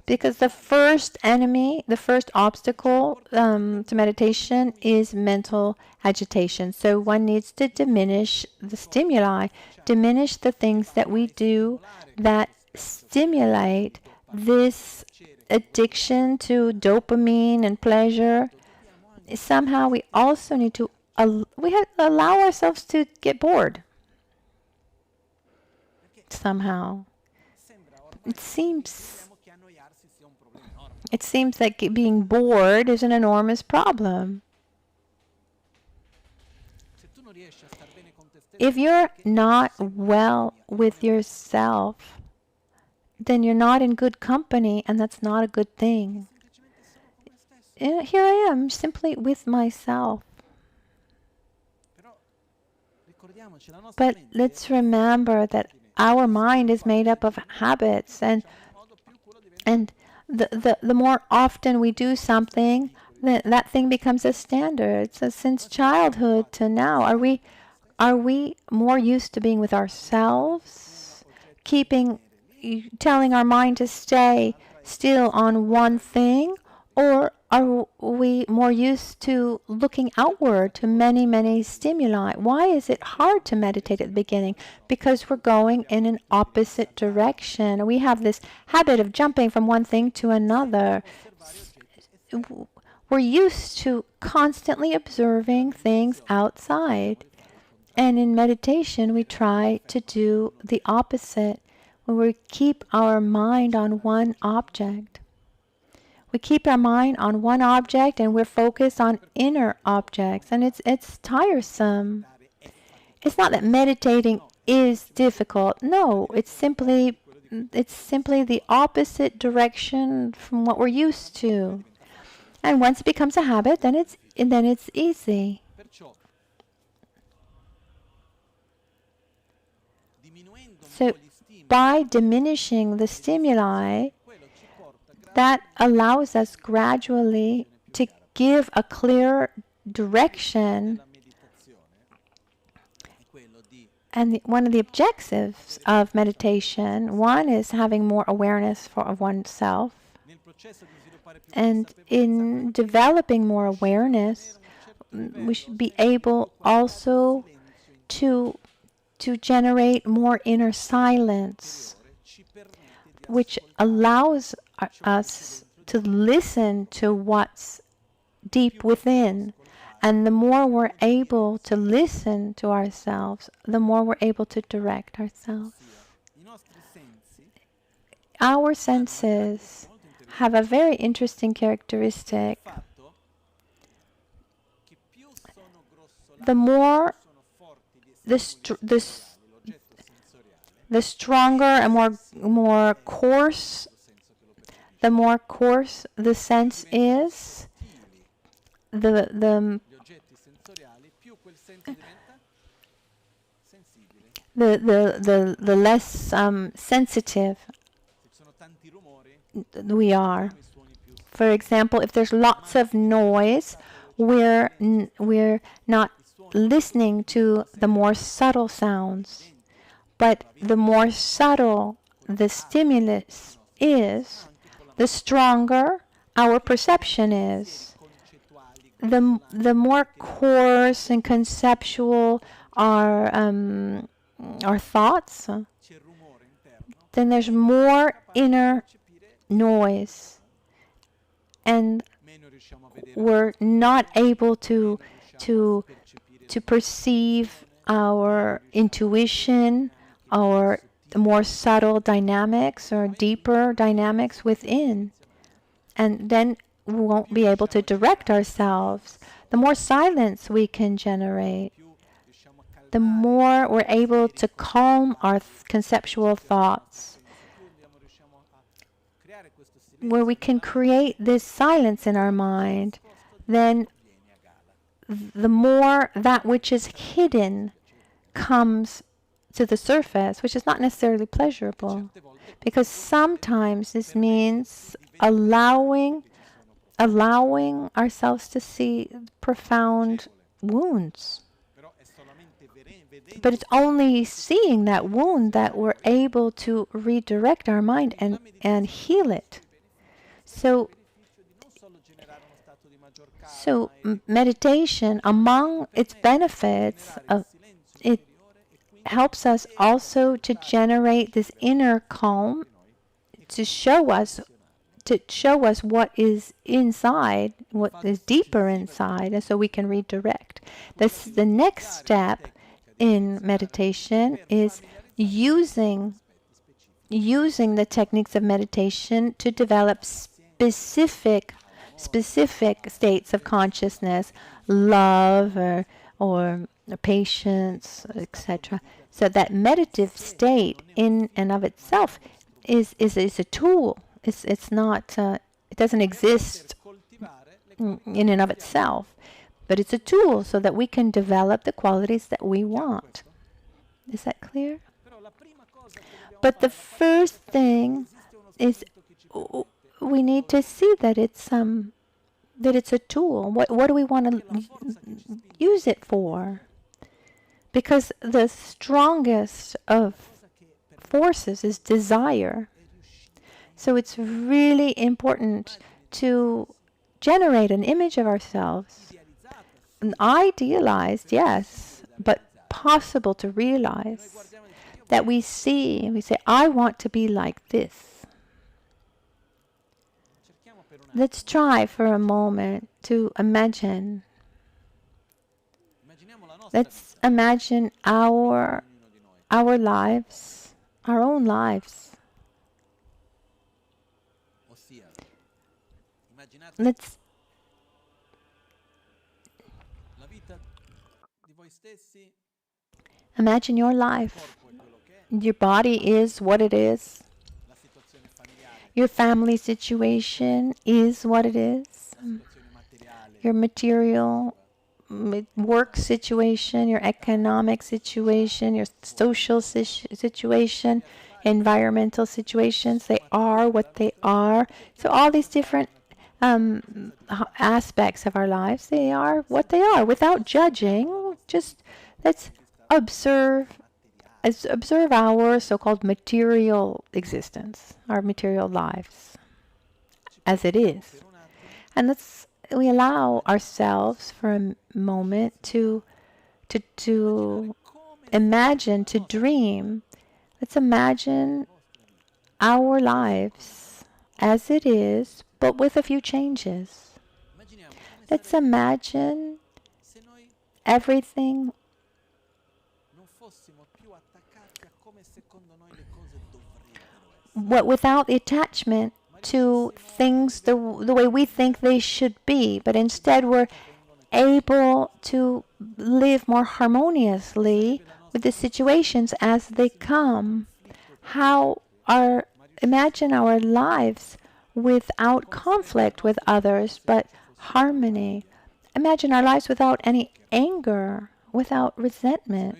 Because the first enemy, the first obstacle to meditation is mental agitation. So one needs to diminish the stimuli, diminish the things that we do that stimulate this addiction to dopamine and pleasure. Somehow we also need to allow ourselves to get bored. Somehow. It seems like being bored is an enormous problem. If you're not well with yourself, then you're not in good company, and that's not a good thing. Here I am, simply with myself. But let's remember that our mind is made up of habits, and the more often we do something, that thing becomes a standard. So since childhood to now, are we more used to being with ourselves, telling our mind to stay still on one thing, or are we more used to looking outward to many, many stimuli? Why is it hard to meditate at the beginning? Because we're going in an opposite direction. We have this habit of jumping from one thing to another. We're used to constantly observing things outside. And in meditation, we try to do the opposite, where we keep our mind on one object. We keep our mind on one object, and we're focused on inner objects, and it's tiresome. It's not that meditating is difficult. No, it's simply the opposite direction from what we're used to. And once it becomes a habit, then it's easy. So by diminishing the stimuli, that allows us gradually to give a clear direction. And one of the objectives of meditation, one is having more awareness of oneself. And in developing more awareness, we should be able also to generate more inner silence, which allows us to listen to what's deep within. And the more we're able to listen to ourselves, the more we're able to direct ourselves. Our senses have a very interesting characteristic. The more the stronger and more coarse the sense is, the less sensitive we are. For example, if there's lots of noise, we're not listening to the more subtle sounds. But the more subtle the stimulus is, the stronger our perception is. The more coarse and conceptual our thoughts, then there's more inner noise, and we're not able to perceive our intuition, or more subtle dynamics or deeper dynamics within. And then we won't be able to direct ourselves. The more silence we can generate, the more we're able to calm our conceptual thoughts. Where we can create this silence in our mind, then the more that which is hidden comes to the surface, which is not necessarily pleasurable. Because sometimes this means allowing ourselves to see profound wounds. But it's only seeing that wound that we're able to redirect our mind and heal it. So meditation, among its benefits, it helps us also to generate this inner calm, to show us what is inside, what is deeper inside, and so we can redirect. The next step in meditation is using the techniques of meditation to develop specific states of consciousness, love or patience, etc. So that meditative state in and of itself is a tool. It's not. It doesn't exist in and of itself, but it's a tool so that we can develop the qualities that we want. Is that clear? But the first thing is we need to see that it's a tool. What do we want to use it for? Because the strongest of forces is desire. So it's really important to generate an image of ourselves. An idealized, yes, but possible to realize. That we see, and we say, I want to be like this. Let's try for a moment to imagine. Let's imagine our lives, our own lives. Let's imagine your life. Your body is what it is. Your family situation is what it is. Your material work situation, your economic situation, your social situation, environmental situations, they are what they are. So all these different aspects of our lives, they are what they are. Without judging, just let's observe our so-called material existence, our material lives, as it is. And we allow ourselves for a moment to imagine, to dream. Let's imagine our lives as it is, but with a few changes. Let's imagine everything without the attachment to things the way we think they should be, but instead we're able to live more harmoniously with the situations as they come. Imagine our lives without conflict with others, but harmony. Imagine our lives without any anger, without resentment.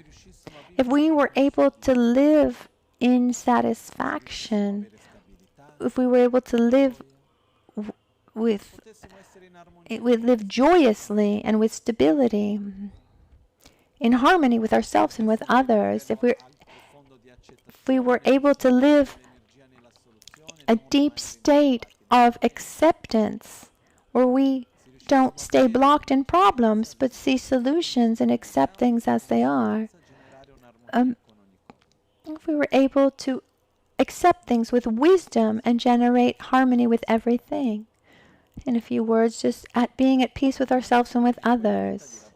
If we were able to live in satisfaction, if we were able to live live joyously and with stability, in harmony with ourselves and with others, if we were able to live a deep state of acceptance, where we don't stay blocked in problems, but see solutions and accept things as they are. If we were able to accept things with wisdom and generate harmony with everything. In a few words, just being at peace with ourselves and with others.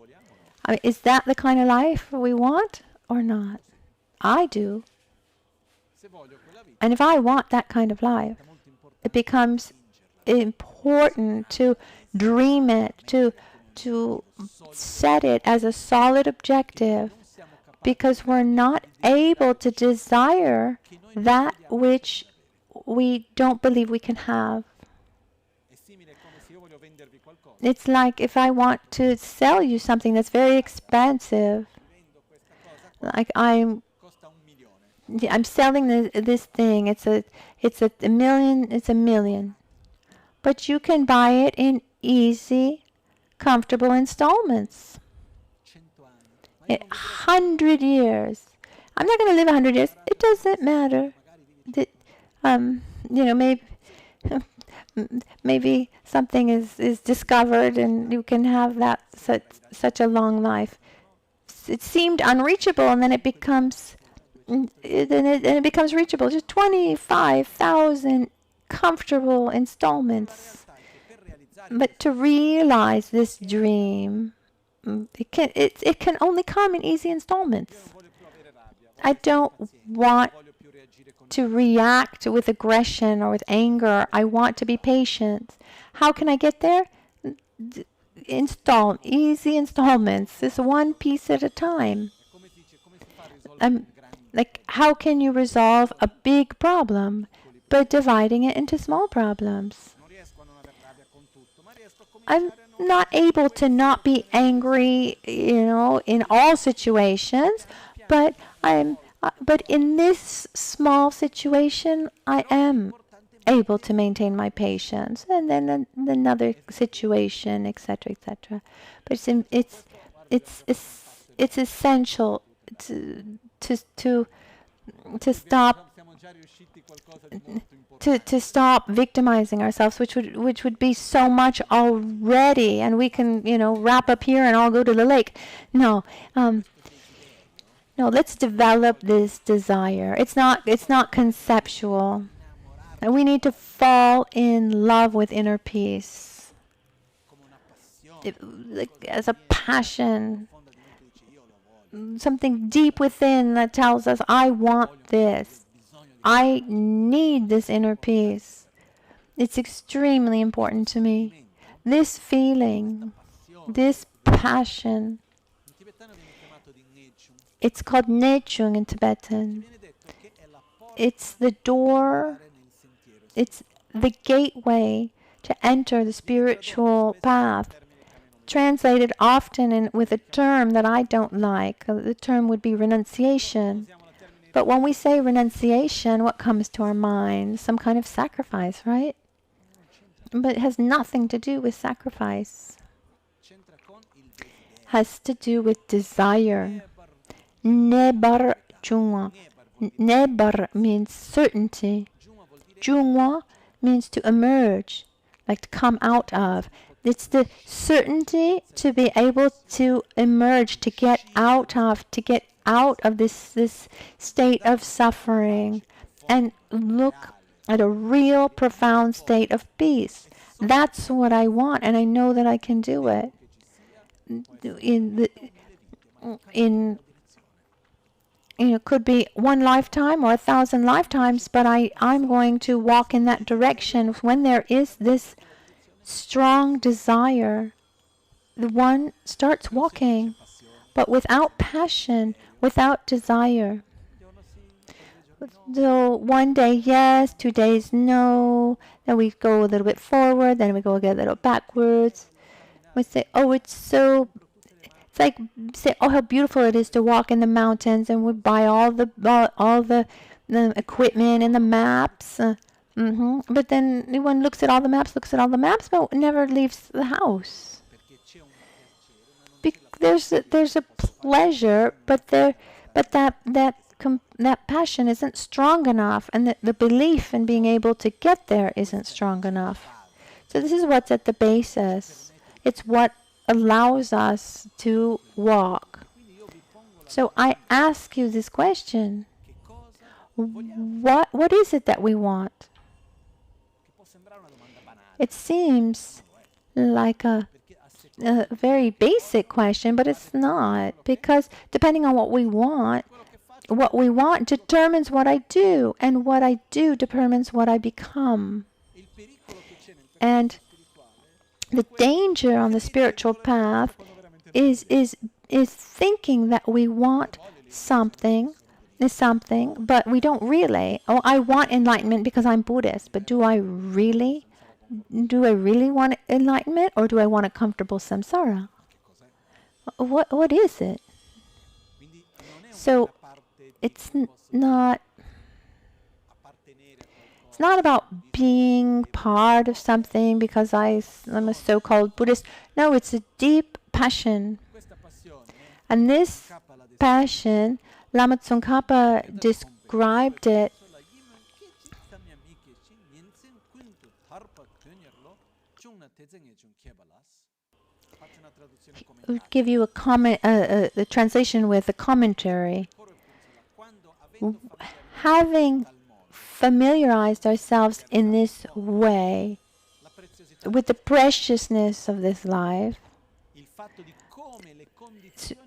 Is that the kind of life we want or not? I do. And if I want that kind of life, it becomes important to dream it, to set it as a solid objective, because we're not able to desire that which we don't believe we can have. It's like if I want to sell you something that's very expensive, like I'm selling this thing. It's a million. But you can buy it in easy, comfortable installments. 100 years. I'm not going to live 100 years. It doesn't matter. Maybe something is discovered and you can have that such a long life. It seemed unreachable, and then it becomes reachable. Just 25,000 comfortable installments. But to realize this dream, it can only come in easy installments. I don't want to react with aggression or with anger. I want to be patient. How can I get there? easy installments. It's one piece at a time. Like, how can you resolve a big problem? By dividing it into small problems. I'm not able to not be angry, in all situations, but but in this small situation, I am able to maintain my patience, and then another situation, etc., etc. But it's essential to stop to stop victimizing ourselves, which would be so much already, and we can wrap up here and I'll go to the lake. No, no. Let's develop this desire. It's not conceptual, and we need to fall in love with inner peace, like as a passion. Something deep within that tells us, I want this. I need this inner peace. It's extremely important to me. This feeling, this passion, it's called Nechung in Tibetan. It's the door, it's the gateway to enter the spiritual path. Translated often with a term that I don't like. The term would be renunciation. But when we say renunciation, what comes to our mind? Some kind of sacrifice, right? But it has nothing to do with sacrifice. It has to do with desire. Nebar Jungwa. Nebar means certainty. Jungwa means to emerge, like to come out of. It's the certainty to be able to emerge, to get out of this state of suffering and look at a real profound state of peace. That's what I want, and I know that I can do it. Could be one lifetime or 1,000 lifetimes, but I'm going to walk in that direction when there is this strong desire. The one starts walking, but without passion, without desire. So one day yes, 2 days no, then we go a little bit forward, then we go a little backwards. We say, it's like say, how beautiful it is to walk in the mountains, and we buy all the equipment and the maps. But then one looks at all the maps, but never leaves the house. There's a pleasure, but that passion isn't strong enough, and the belief in being able to get there isn't strong enough. So this is what's at the basis. It's what allows us to walk. So I ask you this question: what is it that we want? It seems like a very basic question, but it's not, because depending on what we want determines what I do, and what I do determines what I become. And the danger on the spiritual path is thinking that we want something, but we don't really. I want enlightenment because I'm Buddhist, but do I really want enlightenment, or do I want a comfortable samsara? What is it? So it's not about being part of something because I'm a so-called Buddhist. No, it's a deep passion. And this passion, Lama Tsongkhapa described it. I'll give you a comment, the translation with a commentary. Having familiarized ourselves in this way with the preciousness of this life,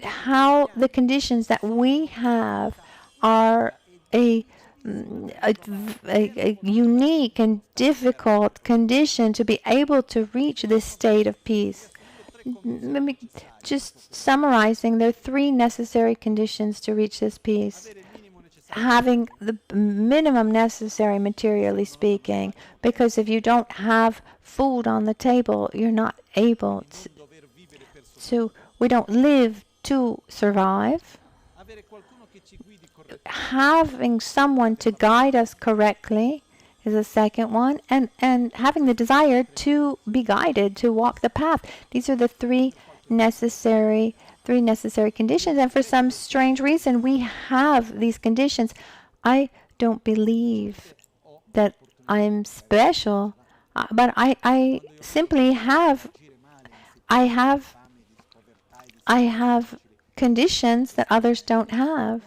how the conditions that we have are a unique and difficult condition to be able to reach this state of peace. let me just summarizing, there are 3 necessary conditions to reach this peace. Having the minimum necessary, materially speaking, because if you don't have food on the table, you're not able to, we don't live to survive. Having someone to guide us correctly is the second one, and having the desire to be guided, to walk the path. These are the 3 necessary conditions, and for some strange reason we have these conditions. I don't believe that I'm special, but I simply have conditions that others don't have.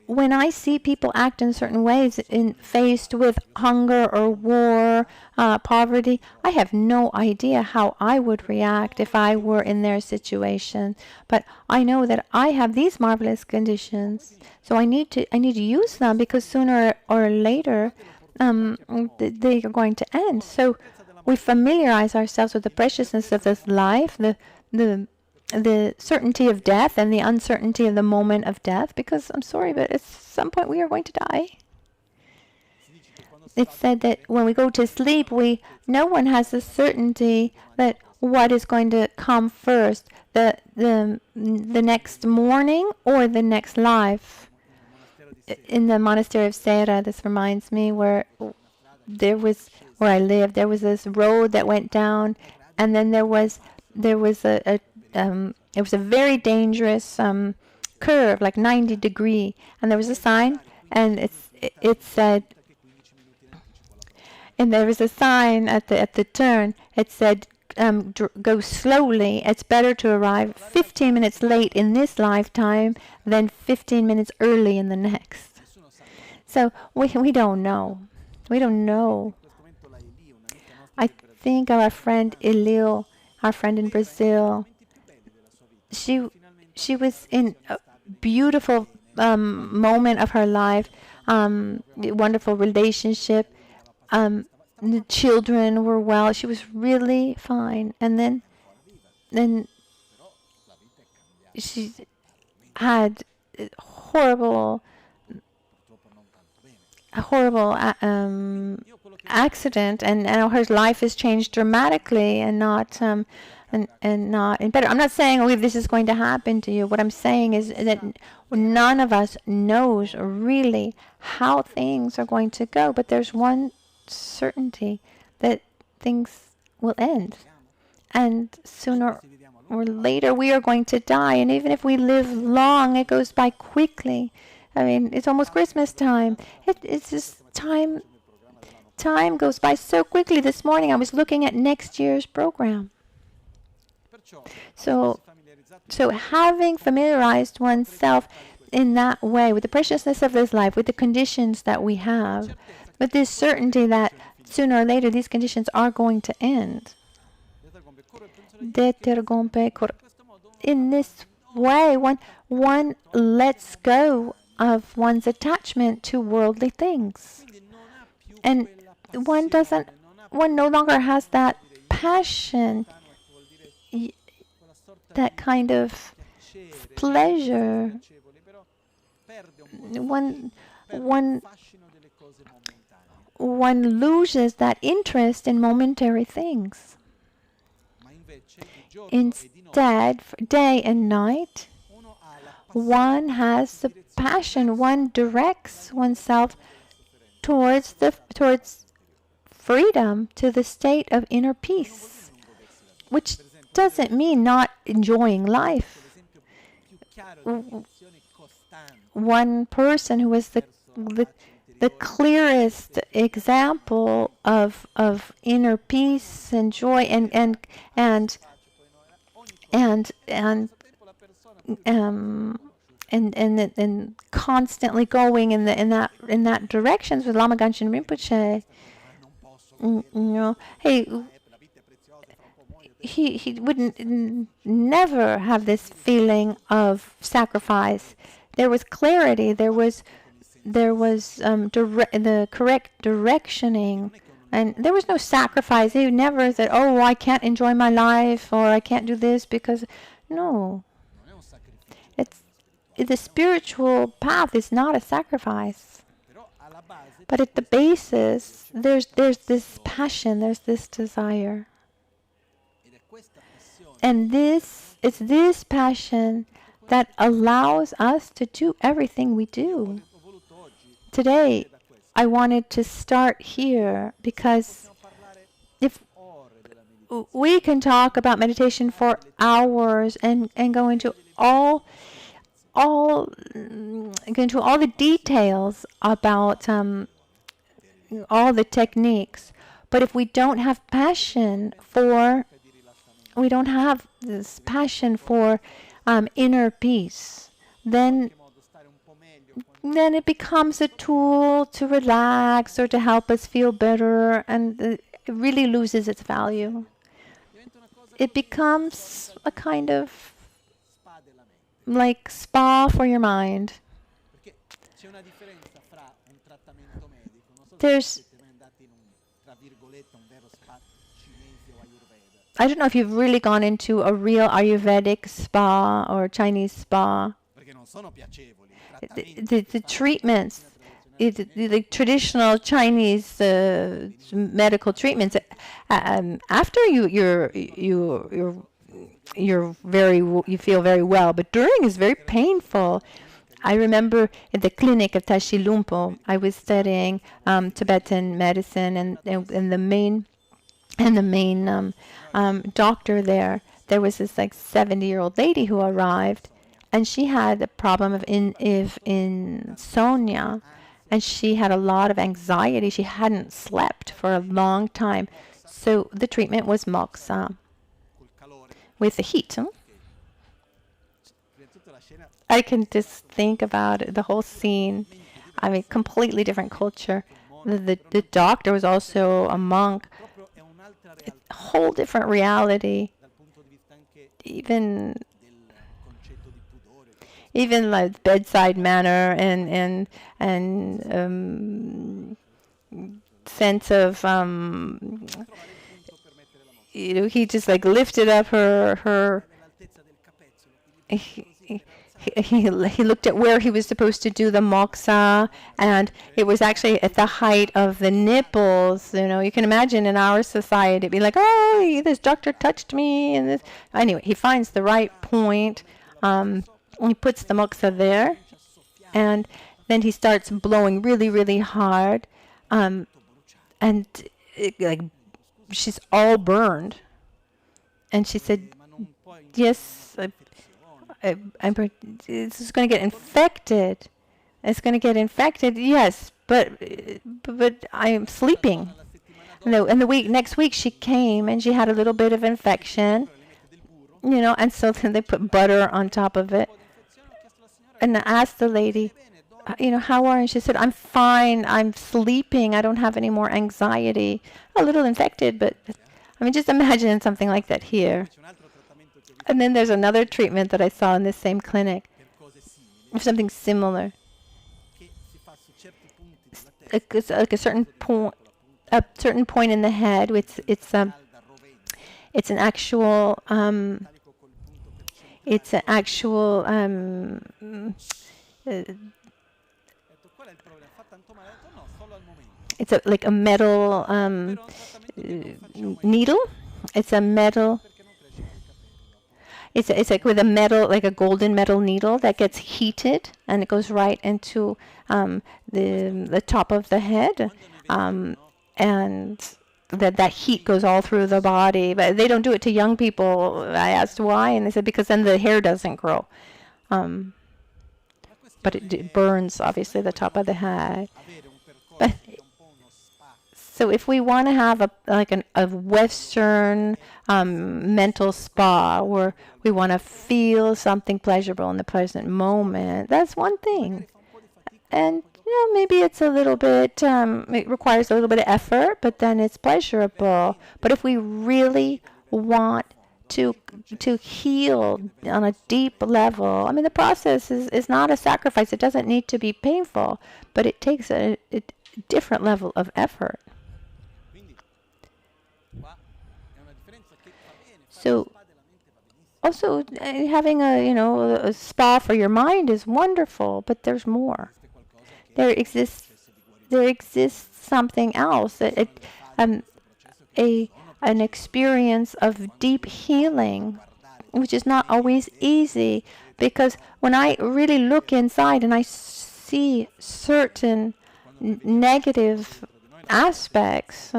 When I see people act in certain ways, faced with hunger or war, poverty, I have no idea how I would react if I were in their situation. But I know that I have these marvelous conditions, so I need to use them, because sooner or later they are going to end. So we familiarize ourselves with the preciousness of this life, the certainty of death and the uncertainty of the moment of death, because I'm sorry, but at some point we are going to die. It's said that when we go to sleep, no one has the certainty that what is going to come first, the next morning or the next life. In the monastery of Serra, this reminds me where I lived, there was this road that went down, and then there was it was a very dangerous curve, like 90-degree, and there was a sign, and it said, and there was a sign at the turn. It said, "Go slowly. It's better to arrive 15 minutes late in this lifetime than 15 minutes early in the next." So we don't know. We don't know. I think of our friend Elio, our friend in Brazil. She was in a beautiful moment of her life, wonderful relationship. The children were well. She was really fine, and then she had a horrible accident, and now her life has changed dramatically, and not in better. I'm not saying, oh, this is going to happen to you. What I'm saying is that none of us knows really how things are going to go, but there's one certainty, that things will end, and sooner or later we are going to die. And even if we live long, it goes by quickly. I mean, it's almost Christmas time. It's just time goes by so quickly. This morning I was looking at next year's program. So having familiarized oneself in that way with the preciousness of this life, with the conditions that we have, with this certainty that sooner or later these conditions are going to end. In this way, one lets go of one's attachment to worldly things. And one no longer has that passion, that kind of pleasure. One loses that interest in momentary things. Instead, day and night, one has the passion. One directs oneself towards freedom, to the state of inner peace, which doesn't mean not enjoying life. One person who is the clearest example of inner peace and joy and constantly going in that direction with Lama Michel Rinpoche. He wouldn't never have this feeling of sacrifice. There was clarity. There was the correct directioning And there was no sacrifice. He never said, oh, I can't enjoy my life, or I can't do this because... No. non è un sacrificio It's spirituale, the spiritual path is not a sacrifice. però alla base But c'è at the questa basis, there's this passione, passion, there's this desire. ed è questa passione And it's this passion that allows us to do everything we do. ho voluto oggi Today, da questo. I wanted to start here because Possiamo parlare if ore della meditazione, we can talk about meditation for hours and go into all the details about all the techniques. But if we don't have passion for, di rilassamento, we don't have this passion for inner peace, then in modo stare un po' meglio quando then it becomes a tool to relax or to help us feel better, and it really loses its value. diventa una cosa It becomes a kind of spa della mente, like spa for your mind. perché c'è una differenza fra un trattamento medico, non so se There's, siete mai andati in un, tra virgolette, un vero spa cinese o ayurveda, I don't know if you've really gone into a real Ayurvedic spa or Chinese spa. perché non sono piacevoli, i The, trattamenti the, che the fanno treatments, in medicina tradizionale the traditional Chinese medical treatments, after you feel very well, but during is very painful. I remember at the clinic of Tashi Lumpo, I was studying Tibetan medicine, and the main doctor there was this like 70-year-old lady who arrived, and she had the problem of insomnia, and she had a lot of anxiety. She hadn't slept for a long time, so the treatment was moxa col calore, with the heat. prima di tutto la scena I can just think about it, the whole scene. I mean, completely different culture. The doctor was also a monk. proprio è un'altra A realtà whole different reality. dal punto di vista anche Even del concetto di pudore, like bedside manner and sense of trovare il punto per mettere la mossa he just like lifted up her nell'altezza del capezzolo, quindi he looked at where he was supposed to do the moxa, and it was actually at the height of the nipples. You can imagine in our society it'd be like, oh, this doctor touched me, and this. Anyway, he finds the right point. He puts the moxa there, and then he starts blowing really, really hard, and like she's all burned. And she said, ma non puoi yes, this is going to get infected. It's going to get infected, yes, but I'm sleeping. No, and next week she came and she had a little bit of infection, and so then they put butter on top of it. And I asked the lady, how are you? And she said, I'm fine. I'm sleeping. I don't have any more anxiety. A little infected, but I mean, just imagine something like that here. c'è un altro trattamento che ho visto And then there's another treatment that I saw in this same clinic, per cose simili of something similar. che si fa su certi punti della testa Like a certain point in the head. It's calda rovente, it's an actual carico col punto per centrare. it's an actual Ho detto, qual è il problema? Fa tanto male? Ho detto, no, solo al momento. it's like a metal Però è un trattamento che non facciamo mai needle. It's a metal. perché non cresce più il capello dopo. It's like with a metal, like a golden metal needle that gets heated, and it goes right into the top of the head, and that heat goes all through the body. But they don't do it to young people. I asked why, and they said because then the hair doesn't grow. But it burns obviously the top of the head. Avere un percorso But che è un po' uno spa, so if we want to have a Western mental spa where we want to feel something pleasurable in the present moment, that's one thing. fa un po' di fatica, And maybe it's a little bit, it requires a little bit of effort, but then it's pleasurable. But if we really want to heal on a deep level, I mean, the process is not a sacrifice. It doesn't need to be painful, but it takes a different level of effort. quindi So also having a spa for your mind is wonderful, but there's more. There exists something else. An experience of deep healing, which is not always easy, because when I really look inside and I see certain negative aspects,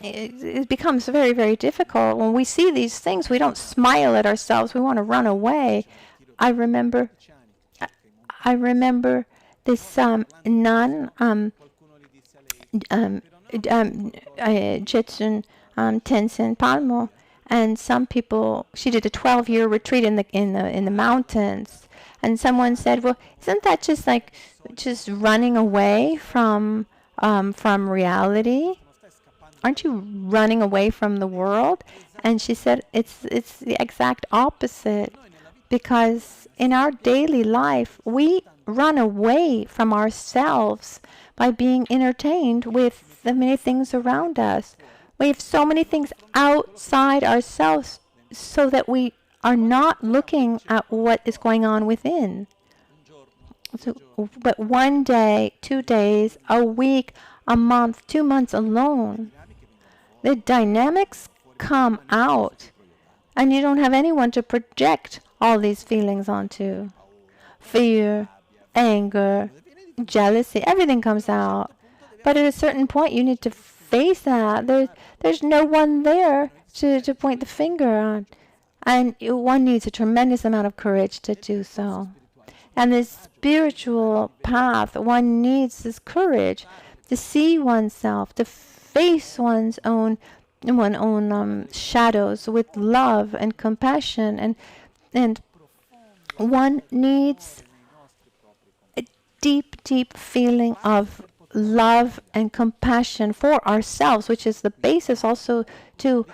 it becomes very, very difficult. When we see these things, we don't smile at ourselves. We want to run away. I remember this nun, Jetsun Tenzin Palmo, and some people. She did a 12-year retreat in the mountains, and someone said, "Well, isn't that just running away from reality? Aren't you running away from the world?" And she said, "It's the exact opposite, because in our daily life we run away from ourselves by being entertained with the many things around us. We have so many things outside ourselves, so that we are not looking at what is going on within." But one day, 2 days, a week, a month, 2 months alone, the dynamics come out, and you don't have anyone to project all these feelings onto. Fear, anger, jealousy, everything comes out. But at a certain point, you need to face that. There's no one there to point the finger on. And one needs a tremendous amount of courage to do so. And this spiritual path, one needs this courage to see oneself, to face one's own shadows with love and compassion, and one needs a deep, deep feeling of love and compassion for ourselves, which is the basis also to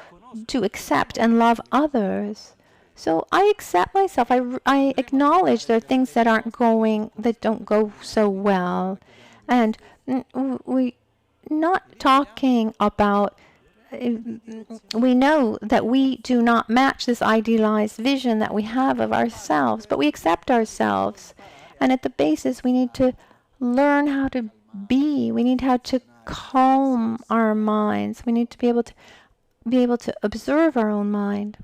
accept and love others. So I accept myself. I acknowledge there are things that don't go so well, and we not talking about. We know that we do not match this idealized vision that we have of ourselves, but we accept ourselves. And at the basis, we need to learn how to be. We need how to calm our minds. We need to be able to observe our own mind.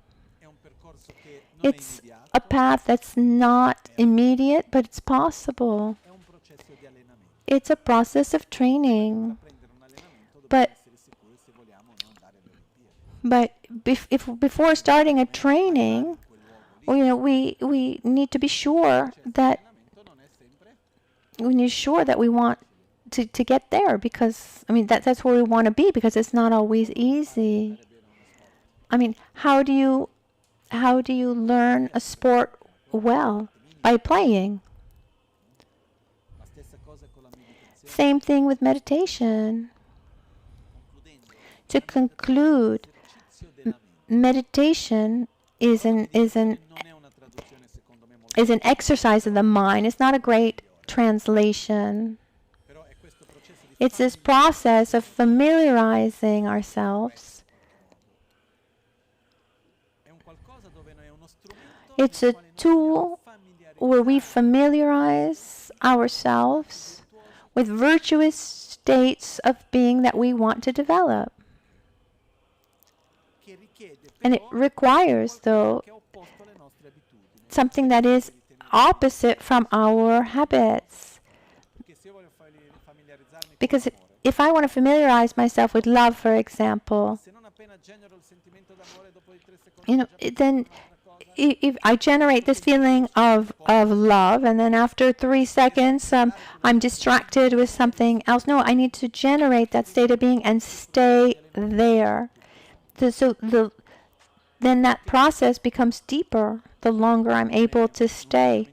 It's a path that's not immediate, but it's possible. It's a process of training. But before starting a training, we need to be sure that we want to get there, because that's where we want to be, because it's not always easy. How do you learn a sport well? By playing. Same thing with meditation. To conclude, meditation is an exercise of the mind. It's not a great translation. It's this process of familiarizing ourselves. It's a tool where we familiarize ourselves with virtuous states of being that we want to develop. And it requires, though, something that is opposite from our habits. Because if I want to familiarize myself with love, for example, then if I generate this feeling of love, and then after 3 seconds I'm distracted with something else. No, I need to generate that state of being and stay there. Then that process becomes deeper the longer I'm able to stay.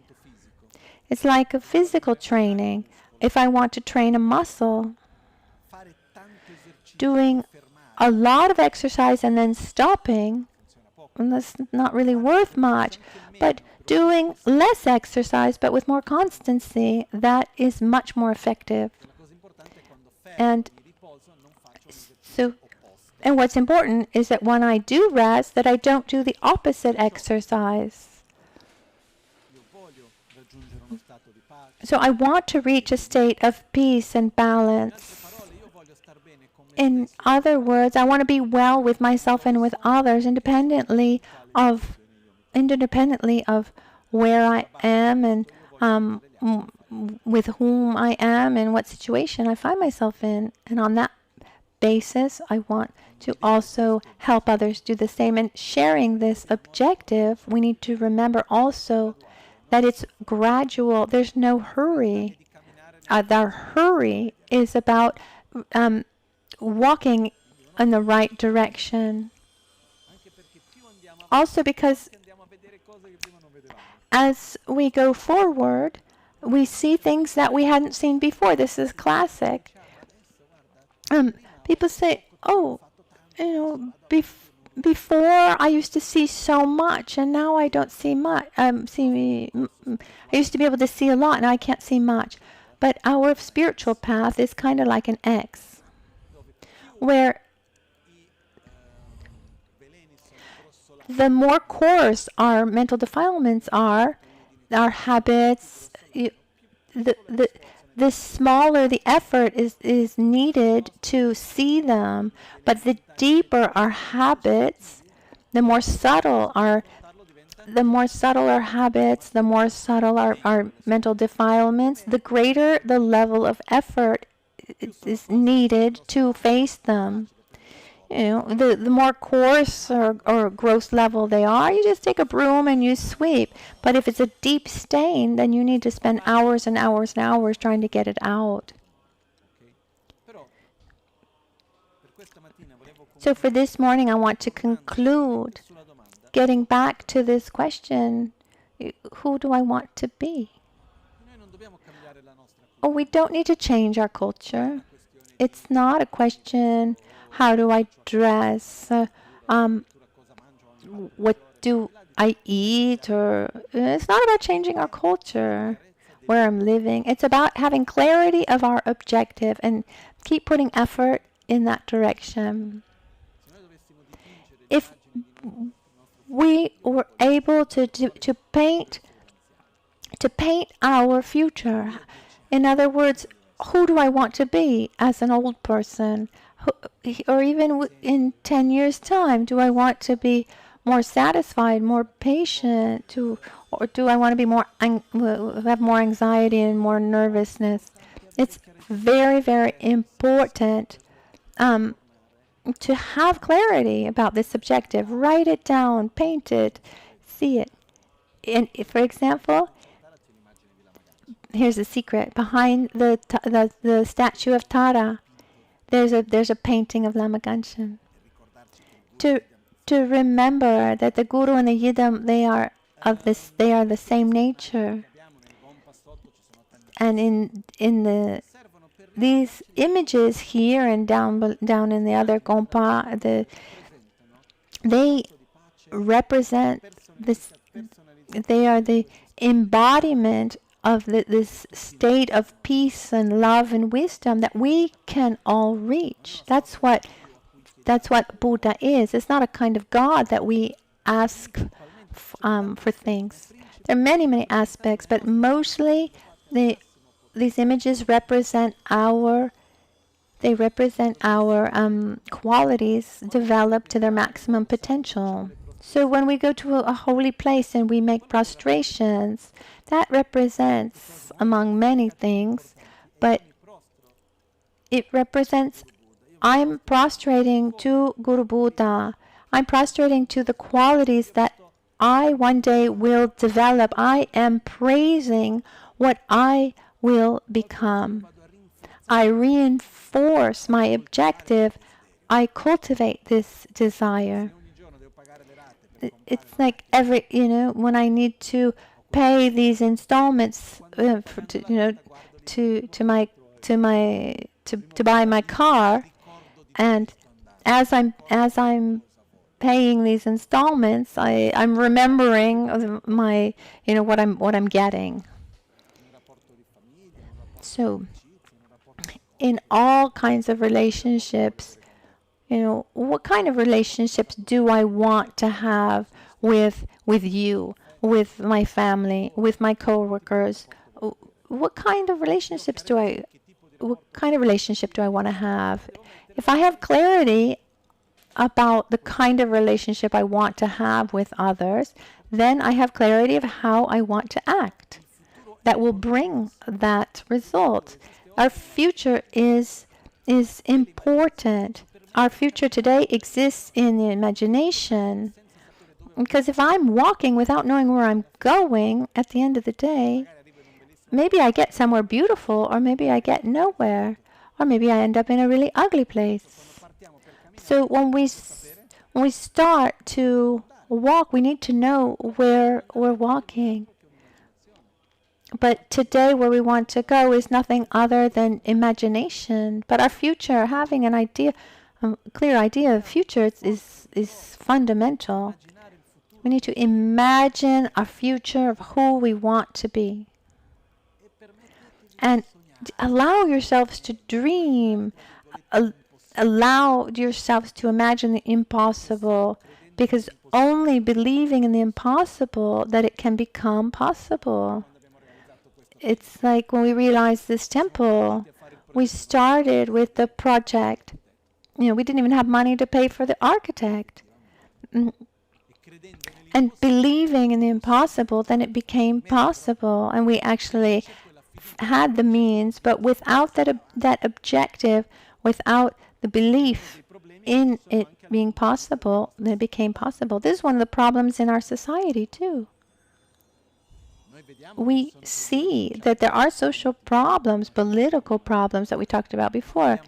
It's like a physical training. If I want to train a muscle, doing a lot of exercise and then stopping, and that's not really worth much. But doing less exercise but with more constancy, that is much more effective. And And what's important is that when I do rest, that I don't do the opposite exercise. So I want to reach a state of peace and balance. In other words, I want to be well with myself and with others, independently of where I am and with whom I am and what situation I find myself in. And on that basis, I want to also help others do the same. And sharing this objective, we need to remember also that it's gradual. There's no hurry. The hurry is about walking in the right direction. Also because as we go forward, we see things that we hadn't seen before. This is classic. People say, oh, before I used to see so much, and now I don't see much. I used to be able to see a lot, and I can't see much. But our spiritual path is kind of like an X, where the more coarse our mental defilements are, our habits, the smaller the effort is needed to see them. But the deeper our habits, the more subtle our habits, the more subtle our mental defilements, the greater the level of effort is needed to face them. The more coarse or gross level they are, you just take a broom and you sweep. But if it's a deep stain, then you need to spend hours and hours and hours trying to get it out. So for this morning, I want to conclude getting back to this question, who do I want to be? Oh, we don't need to change our culture. It's not a question, how do I dress? What do I eat? Or it's not about changing our culture, where I'm living. It's about having clarity of our objective and keep putting effort in that direction. If we were able to paint our future, in other words, who do I want to be as an old person? Or even in 10 years' time, do I want to be more satisfied, more patient, or do I want to be have more anxiety and more nervousness? It's very, very important to have clarity about this objective. Write it down, paint it, see it. And for example, here's a secret. Behind the statue of Tara, there's a painting of Lama Genshin. To remember that the Guru and the Yidam, they are the same nature. And these images here and down in the other gompa, they represent this. They are the embodiment of this state of peace and love and wisdom that we can all reach. That's what Buddha is. It's not a kind of God that we ask for things. There are many, many aspects, but mostly these images represent our qualities developed to their maximum potential. So when we go to a holy place and we make prostrations, that represents, among many things, but it represents, I'm prostrating to Guru Buddha. I'm prostrating to the qualities that I one day will develop. I am praising what I will become. I reinforce my objective. I cultivate this desire. It's like when I need to pay these installments to buy my car, and as I'm paying these installments, I'm remembering my what I'm getting. So in all kinds of relationships, what kind of relationships do I want to have with you, with my family, with my coworkers? What kind of relationships do I want to have? If I have clarity about the kind of relationship I want to have with others, then I have clarity of how I want to act. That will bring that result. Our future is important. Our future today exists in the imagination. Because if I'm walking without knowing where I'm going, at the end of the day, maybe I get somewhere beautiful, or maybe I get nowhere, or maybe I end up in a really ugly place. So when we start to walk, we need to know where we're walking. But today, where we want to go is nothing other than imagination. But our future, having an idea, clear idea of future, is fundamental. We need to imagine a future of who we want to be. And allow yourselves to dream. Allow yourselves to imagine the impossible, because only believing in the impossible that it can become possible. It's like when we realized this temple, we started with the project. We didn't even have money to pay for the architect. And believing in the impossible, then it became possible. And we actually had the means, but without that objective, without the belief in it being possible, then it became possible. This is one of the problems in our society, too. We see that there are social problems, political problems that we talked about before.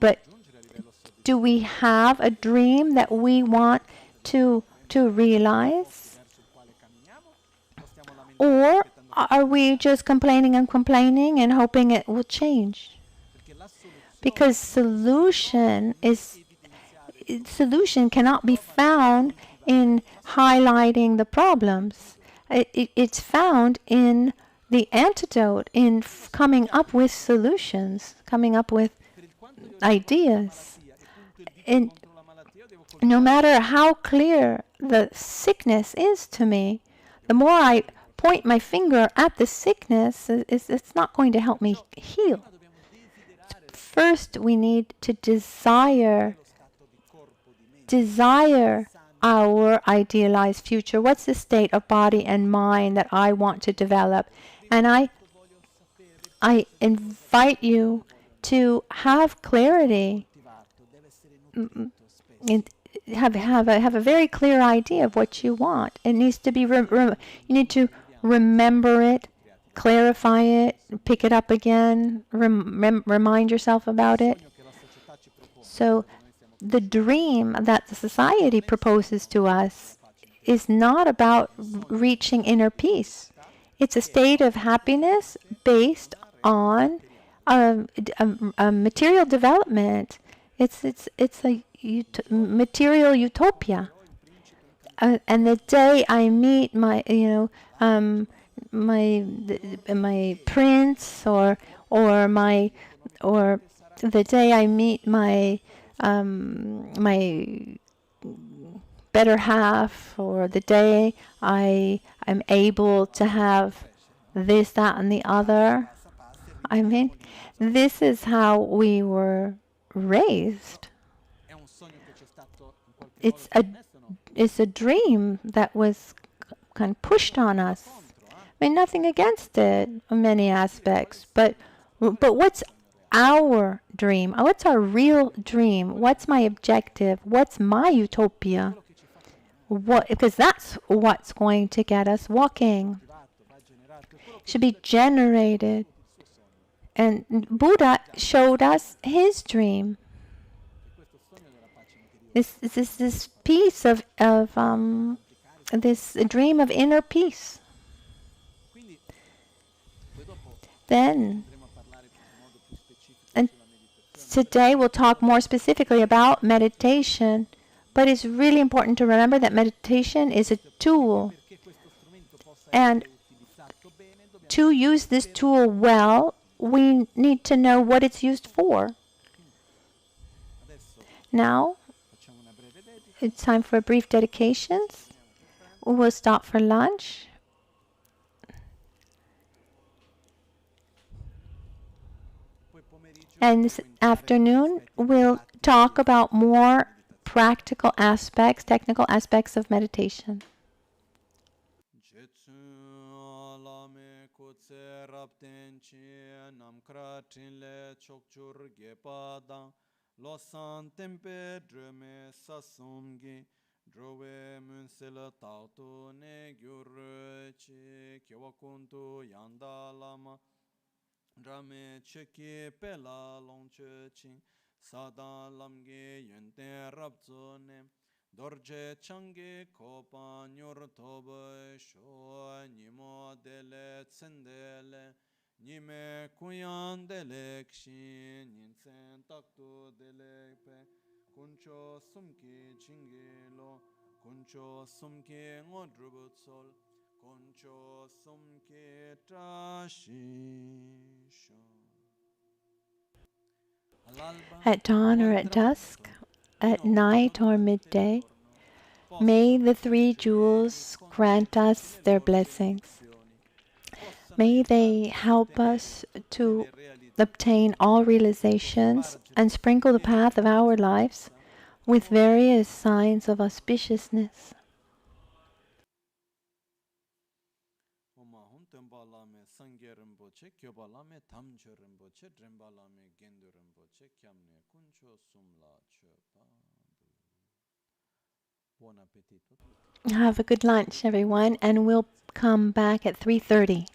But do we have a dream that we want to realize? Or are we just complaining and hoping it will change? Because solution cannot be found in highlighting the problems. It's found in the antidote, in coming up with solutions, coming up with ideas. And no matter how clear the sickness is to me, the more I point my finger at the sickness, it's not going to help me heal. First, we need to desire our idealized future. What's the state of body and mind that I want to develop? And I invite you to have clarity, and have a very clear idea of what you want. It needs to be you need to remember it, clarify it, pick it up again, remind yourself about it. So the dream that the society proposes to us is not about reaching inner peace. It's a state of happiness based on material development. It's a material utopia. And the day I meet my prince, or the day I meet my better half, or the day I am able to have this, that, and the other. I mean, this is how we were raised. It's a dream that was kind of pushed on us. I mean, nothing against it in many aspects, but what's our dream? What's our real dream? What's my objective? What's my utopia? Because that's what's going to get us walking. It should be generated. And Buddha showed us his dream. This piece of this dream of inner peace. Then, and today we'll talk more specifically about meditation, but it's really important to remember that meditation is a tool. And to use this tool well, we need to know what it's used for. Now, Facciamo una breve dedica. it's time for brief dedications. We'll stop for lunch. Poi pomeriggio And this devo entrare negli afternoon, aspetti we'll pratici talk about della more meditazione. practical aspects, technical aspects of meditation. Jetsu alame kutse rapten chi namkra trinle chokchur gepada losan tempe dreme sasumgi drove munsel tautu ne gyur chi kyawakuntu yanda lama drame cheki pela longche chi sada lamge yente rabzone dorje change kopa nyor tobe sho nimo dele tsendele nime kuyan dele kshin ninsen taktu dele pe kuncho sumki chingelo kuncho sumki ngodrubutsol kuncho sumki trashisho At dawn or at dusk, at night or midday, may the three jewels grant us their blessings. May they help us to obtain all realizations and sprinkle the path of our lives with various signs of auspiciousness. Have a good lunch, everyone, and we'll come back at 3:30.